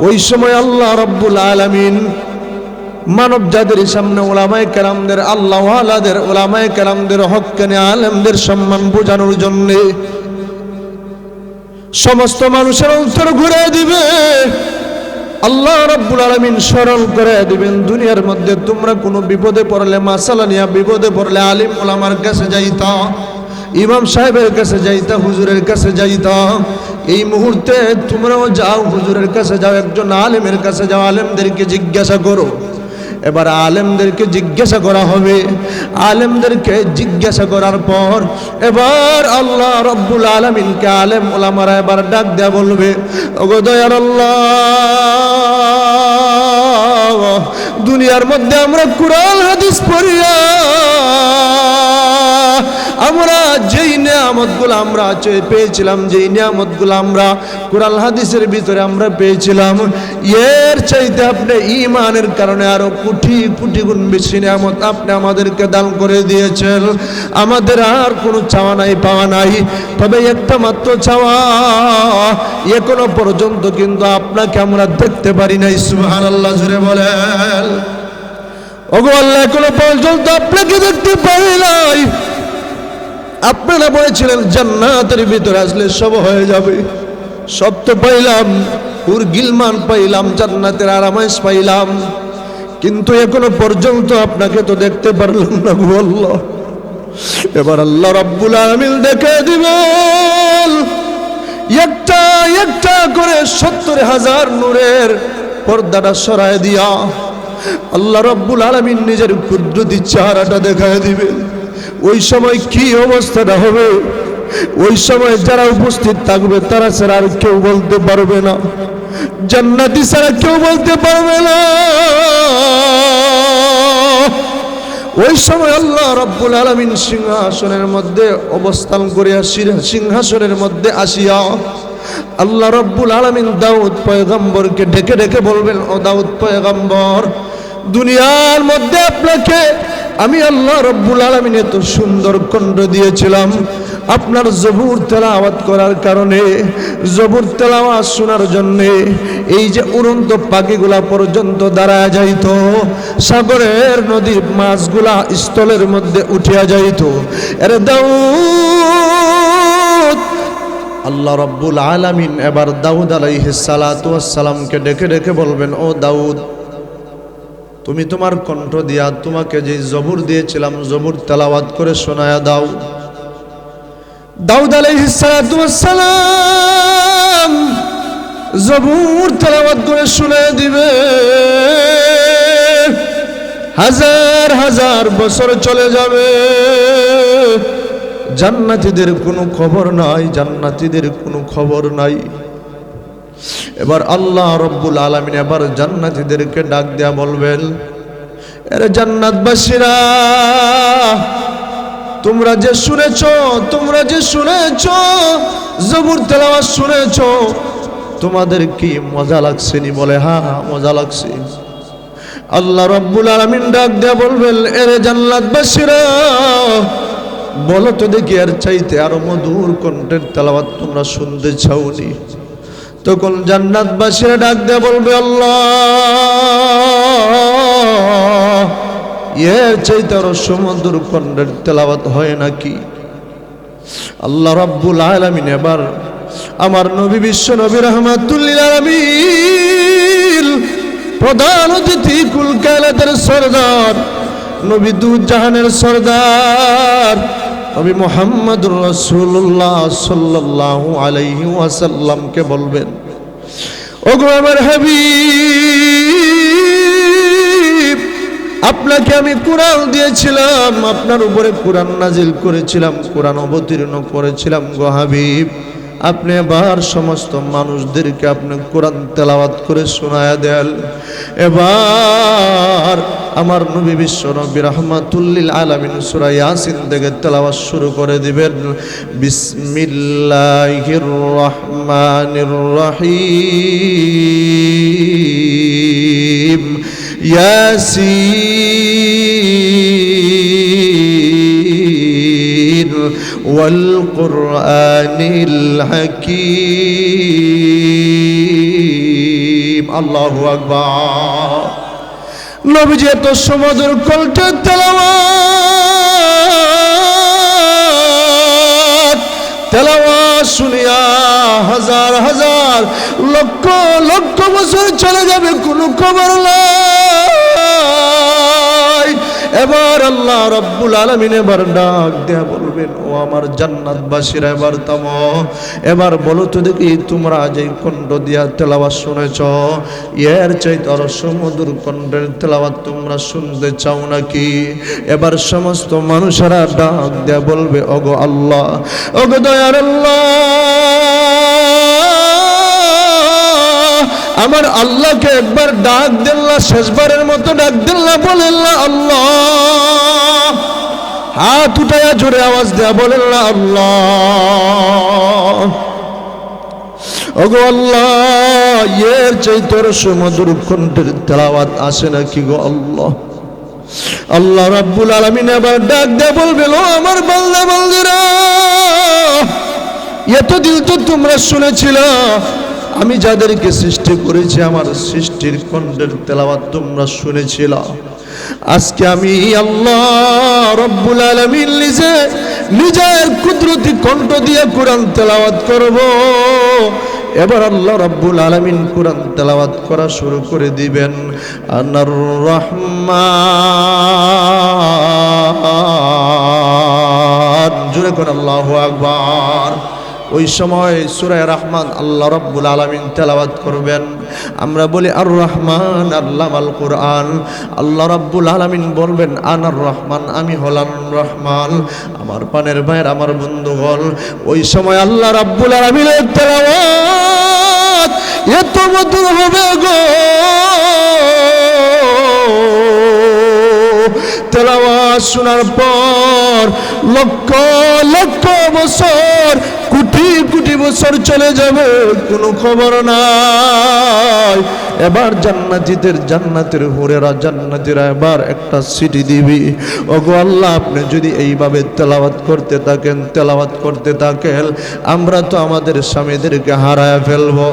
ওই সময় আল্লাহ রাব্বুল আলামিন মানব জাতির সামনে উলামায়ে কেরামদের, আল্লাহ ওয়ালাদের, উলামায়ে কেরামদের, হক্কানি আলেমদের সম্মান বোঝানোর জন্য সমস্ত মানুষের অন্তর ঘুরে দিবে। আল্লাহ রাব্বুল আলামিন স্মরণ করে দিবেন। দুনিয়ার মধ্যে তোমরা কোনো বিপদে পড়লে, মাসালা নিয়ে বিপদে পড়লে আলিম ওলামার কাছে যাইতা, ইমাম সাহেবের কাছে যাইতা, হুজুরের কাছে যাইতা। এই মুহূর্তে তোমরাও যাও, হুজুরের কাছে যাও, একজন আলেমের কাছে যাও, আলেমদেরকে জিজ্ঞাসা করো। এবার আলেমদেরকে জিজ্ঞাসা করা হবে। আলেমদেরকে জিজ্ঞাসা করার পর এবার আল্লাহ রাব্বুল আলামিনকে আলেম ওলামারা এবার ডাক দেয়া বলবে, ওগো দয়ার আল্লাহ, দুনিয়ার মধ্যে আমরা কুরআন হাদিস পড়িয়া আমরা যেই নিয়ামতগুলো আমরা পেয়েছিলাম, যেই নিয়ামতগুলো আমরা কুরআন হাদিসের ভিতরে আমরা পেয়েছিলাম, এর চাইতে আপনি ঈমানের কারণে আরো কোটি কোটি গুণ বেশি নিয়ামত আপনি আমাদেরকে দান করে দিয়েছেন। আমাদের আর কোনো চাওয়া নাই, পাওয়া নাই, তবে একটা মাত্র চাওয়া, এখনো পর্যন্ত কিন্তু আপনাকে আমরা দেখতে পারি নাই। সুবহানাল্লাহ, জোরে বলেন। ওগো আল্লাহ, এখনো পর্যন্ত আপনাকে দেখতে পারি নাই। আপনারা বলেছিলেন জান্নাতের ভিতরে আসলে সব হয়ে যাবে। সব তো পাইলাম, হুর গিলমান পাইলাম, জান্নাতের আরামাইশ পাইলাম, কিন্তু এখনো পর্যন্ত আপনাকে তো দেখতে পারলাম না গো আল্লাহ। এবার আল্লাহ রাব্বুল আলামিন দেখে দিবেন, একটা একটা করে 70,000 নূরের পর্দাটা সরায় দিয়া আল্লাহ রাব্বুল আলামিন নিজের কুদরতি চেহারাটা দেখায় দিবেন। ওই সময় কি অবস্থাটা হবে, ওই সময় যারা উপস্থিত থাকবে তারা ছাড়া আর কেউ বলতে পারবে না, জান্নাতি ছাড়া কেউ বলতে পারবে না। ওই সময় আল্লাহ রাব্বুল আলামিন সিংহাসনের মধ্যে অবস্থান করিয়া, সিংহাসনের মধ্যে আসিয়া আল্লাহ রাব্বুল আলামিন দাউদ পয়গম্বরকে ডেকে ডেকে বলবেন, ও দাউদ পয়গম্বর, দুনিয়ার মধ্যে আপনাকে আমি আল্লাহ রাব্বুল আলামিন এত সুন্দর কণ্ঠ দিয়েছিলাম আপনার জবুর তেলাওয়াত করার কারণে, জবুর তেলাওয়াত শোনার জন্য এই যে উড়ন্ত পাখিগুলা পর্যন্ত দাঁড়ায় যাইত, সাগরের নদীর মাছগুলা স্থলের মধ্যে উঠিয়া যাইত। এর দাউদ, আল্লাহ রাব্বুল আলামিন এবার দাউদ আলাইহিস সালাতু ওয়াস সালামকে ডেকে ডেকে বলবেন, ও দাউদ, তুমি তোমার কণ্ঠ দিয়া তোমাকে যে জবুর দিয়েছিলাম জবুর তেলাওয়াত করে শোনায়া দাও। দাউদ আলাইহিস সালাতু ওয়াস সালাম জবুর তেলাওয়াত করে শোনায়া দিবে। হাজার হাজার বছর চলে যাবে, জান্নাতীদের কোনো খবর নাই, জান্নাতীদের কোনো খবর নাই। এবার আল্লাহ রাব্বুল আলামিন এবার জান্নাতীদেরকে ডাক দেয়া বলবেন, এর জান্নাতবাসীরা, তোমরা যে শুনেছো, তোমরা যে শুনেছো জবুর তেলাওয়াত শুনেছো, তোমাদের কি মজা লাগছে নি? বলে হ্যাঁ, মজা লাগছে। আল্লাহ রাব্বুল আলামিন ডাক দেয়া বলবেন, এর জান্নাতবাসীরা, বলো তো দেখি এর চাইতে আরো মধুর কণ্ঠের তেলাওয়াত তোমরা শুনতে চাওনি? তখন জান্নাতবাসীরা ডাক দেয়া বলবে, আল্লাহ, এর চাইতে আরো সুমধুর কণ্ঠের তেলাওয়াত হয় নাকি? আল্লাহ রাব্বুল আলামিন এবার আমার নবী বিশ্ব নবী রাহমাতুল লিল আলামিন, প্রধান অতিথি, কুল কায়নাতের সরদার, নবী দু জাহানের সরদার নবী মুহাম্মদুর রাসূলুল্লাহ সাল্লাল্লাহু আলাইহি ওয়াসাল্লামকে বলবেন, ওগো আমার হাবিব, আপনাকে আমি কোরআন দিয়েছিলাম, আপনার উপরে কোরআন নাজিল করেছিলাম, কোরআন অবতীর্ণ করেছিলাম গো হাবিব, আপনি এবার সমস্ত মানুষদেরকে আপনি কোরআন তেলাওয়াত করে শোনায়া দেন। এবার আমার নবী বিশ্ব নবী রাহমাতুল লিল আলামিন সূরা ইয়াসিন থেকে তেলাওয়াত শুরু করে দিবেন। বিসমিল্লাহির রহমানির রহিম, ইয়াসিন ওয়াল কুরআনিল হাকীম। আল্লাহু আকবার। নবীজি এত সুমধুর কণ্ঠে তেলাওয়াত শুনিয়া হাজার হাজার লক্ষ লক্ষ বছর চলে যাবে, কোনো খবর নাই। এবার আল্লাহ রাব্বুল আলামিন এবার ডাক দেয়া বলবেন, ও আমার জান্নাতবাসীরা এবার থামো, এবার বলো তো দেখি তোমরা যে কণ্ঠ দিয়া তেলাওয়াত শুনেছ, এর চাইতে আরো সুমধুর কণ্ঠের তেলাওয়াত তোমরা শুনতে চাও নাকি? এবার সমস্ত মানুষেরা ডাক দেয়া বলবে, ওগো আল্লাহ, ওগো দয়ার আল্লাহ, আমার আল্লাহকে একবার ডাক দেন না, শেষবারের মতো ডাক দেন না, বলেন না আল্লাহ। হাত উঠায়া জোরে আওয়াজ দেয়া বলেন না আল্লাহ। ওগো আল্লাহ, এর চাইতে সুমধুর কণ্ঠের তেলাওয়াত আসে নাকি গো আল্লাহ? আল্লাহ রাব্বুল আলামিন আবার ডাক দেয়া বলবেন, ও আমার বান্দা বান্দিরা, এতদিন তো তোমরা শুনেছিলে আমি যাদেরকে সৃষ্টি করেছি আমার সৃষ্টির কণ্ঠের তেলাওয়াত তোমরা শুনেছিল। আজকে আমি আল্লাহ রাব্বুল আলামিন নিজের কুদরতি কণ্ঠ দিয়ে কোরআন তেলাওয়াত করব। এবার আল্লাহ রাব্বুল আলামিন কোরআন তেলাওয়াত করা শুরু করে দিবেন। আনার রহমান, জোরে করে আল্লাহু আকবার। ওই সময় সূরা রহমান আল্লাহ রাব্বুল আলামিন তেলাওয়াত করবেন। আমরা বলি আর রহমান আল্লামাল কোরআন, আল্লাহ রাব্বুল আলামিন বলবেন আনার রহমান, আমি হলাম রহমান। আমার পানের ভাইয়ের, আমার বন্ধুগণ, ওই সময় আল্লাহ রাব্বুল আলামিনের তেলাওয়াত এত মধুর হবে গো, তেলাওয়াত শোনার পর লক্ষ লক্ষ বছর, কোটি কোটি বছর চলে যাবে, কোনো খবর নাই। এবার জান্নাতের হুরেরা, জান্নাতীরা এবার একটা সিটি দিবি, ওগো আল্লাহ, আপনি যদি এইভাবে তেলাওয়াত করতে থাকেন, আমরা তো আমাদের স্বামীদেরকে হারায় ফেলবো।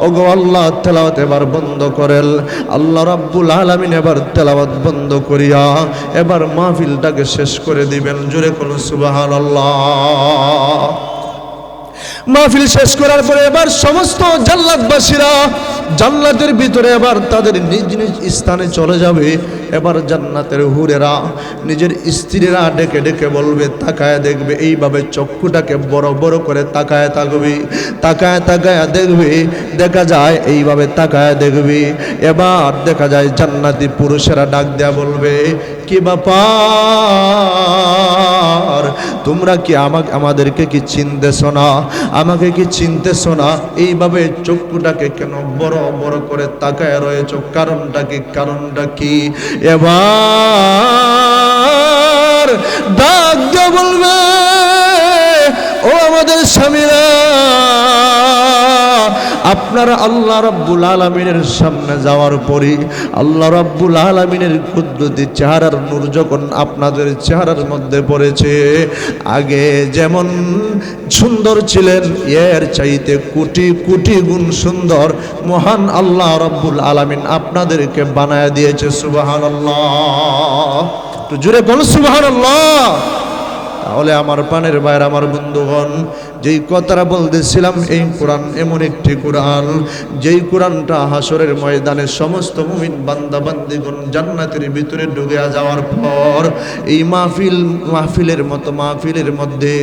ওগো আল্লাহ, তেলাওয়াত এবার বন্ধ করেন। আল্লাহ রাব্বুল আলামিন এবার তেলাওয়াত বন্ধ করিয়া এবার মাহফিলটাকে শেষ করে দিবেন। জোরে কোন সুবহানাল্লাহ। মাহফিল শেষ করার পরে এবার সমস্ত জান্নাতবাসীরা জান্নাতের ভিতরে এবার তাদের নিজ নিজ স্থানে চলে যাবে। এবার জান্নাতের হুরেরা নিজের স্ত্রীরা ডেকে ডেকে বলবে, তাকায় দেখবে, এইভাবে চক্ষুটাকে বড় বড় করে তাকায় থাকবে, তাকায় দেখবে, দেখা যায় এইভাবে তাকায় দেখবে। এবার দেখা যায় জান্নাতি পুরুষেরা ডাক দেয়া বলবে, কি ব্যাপার, তোমরা কি আমাদেরকে কি চিনতেছ না, আমাকে কি চিনতেছ না? এইভাবে চক্ষুটাকে কেন বড় বড় করে তাকায় রয়েছ, কারণটা কি? এবার ডাক দিয়ে বলবে, ও আমাদের স্বামীরা, আপনারা আল্লাহ রাব্বুল আলামিনের সামনে যাওয়ার পরে আল্লাহ রাব্বুল আলামিনের কুদরতি চেহারার নূর যখন আপনাদের চেহারার মধ্যে পড়েছে, আগে যেমন সুন্দর ছিলেন এর চাইতে কোটি কোটি গুণ সুন্দর মহান আল্লাহ রাব্বুল আলামিন আপনাদেরকে বানায় দিয়েছে। সুবহানাল্লাহ, তো জোরে বল সুবহানাল্লাহ। তাহলে আমার পানের ভাইয়ের, আমার বন্ধুগণ, যেই কথাটা বলতেছিলাম, এই কোরআন এমন একটি কোরআন, যেই কোরআনটা হাসরের ময়দানে সমস্ত মুমিন বান্দা বান্দিগণ জান্নাতের ভিতরে ঢুকে যাওয়ার পর এই মাহফিলের মধ্যে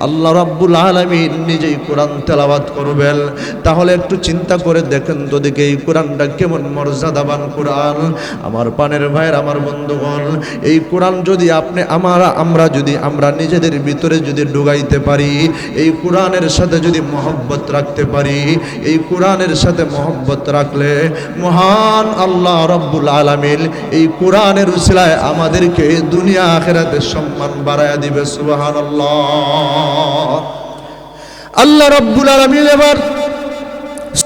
আল্লাহ রাব্বুল আলামিন নিজেই কোরআন তেলাওয়াত করবেন। তাহলে একটু চিন্তা করে দেখেন তো দেখে এই কোরআনটা কেমন মর্যাদাবান কোরআন। আমার পানের ভাইয়ের, আমার বন্ধুগণ, এই কোরআন যদি আমরা নিজেদের ভিতরে যদি ঢুকাইতে পারি, এই কোরআনের সাথে যদি মহব্বত রাখতে পারি, এই কোরআনের সাথে মহব্বত রাখলে মহান আল্লাহ রাব্বুল আলামিন এই কোরআনের উসিলায় আমাদেরকে দুনিয়া আখিরাতে সম্মান বাড়ায়া দিবে। সুবহানাল্লাহ। আল্লাহ রাব্বুল আলামিন এবার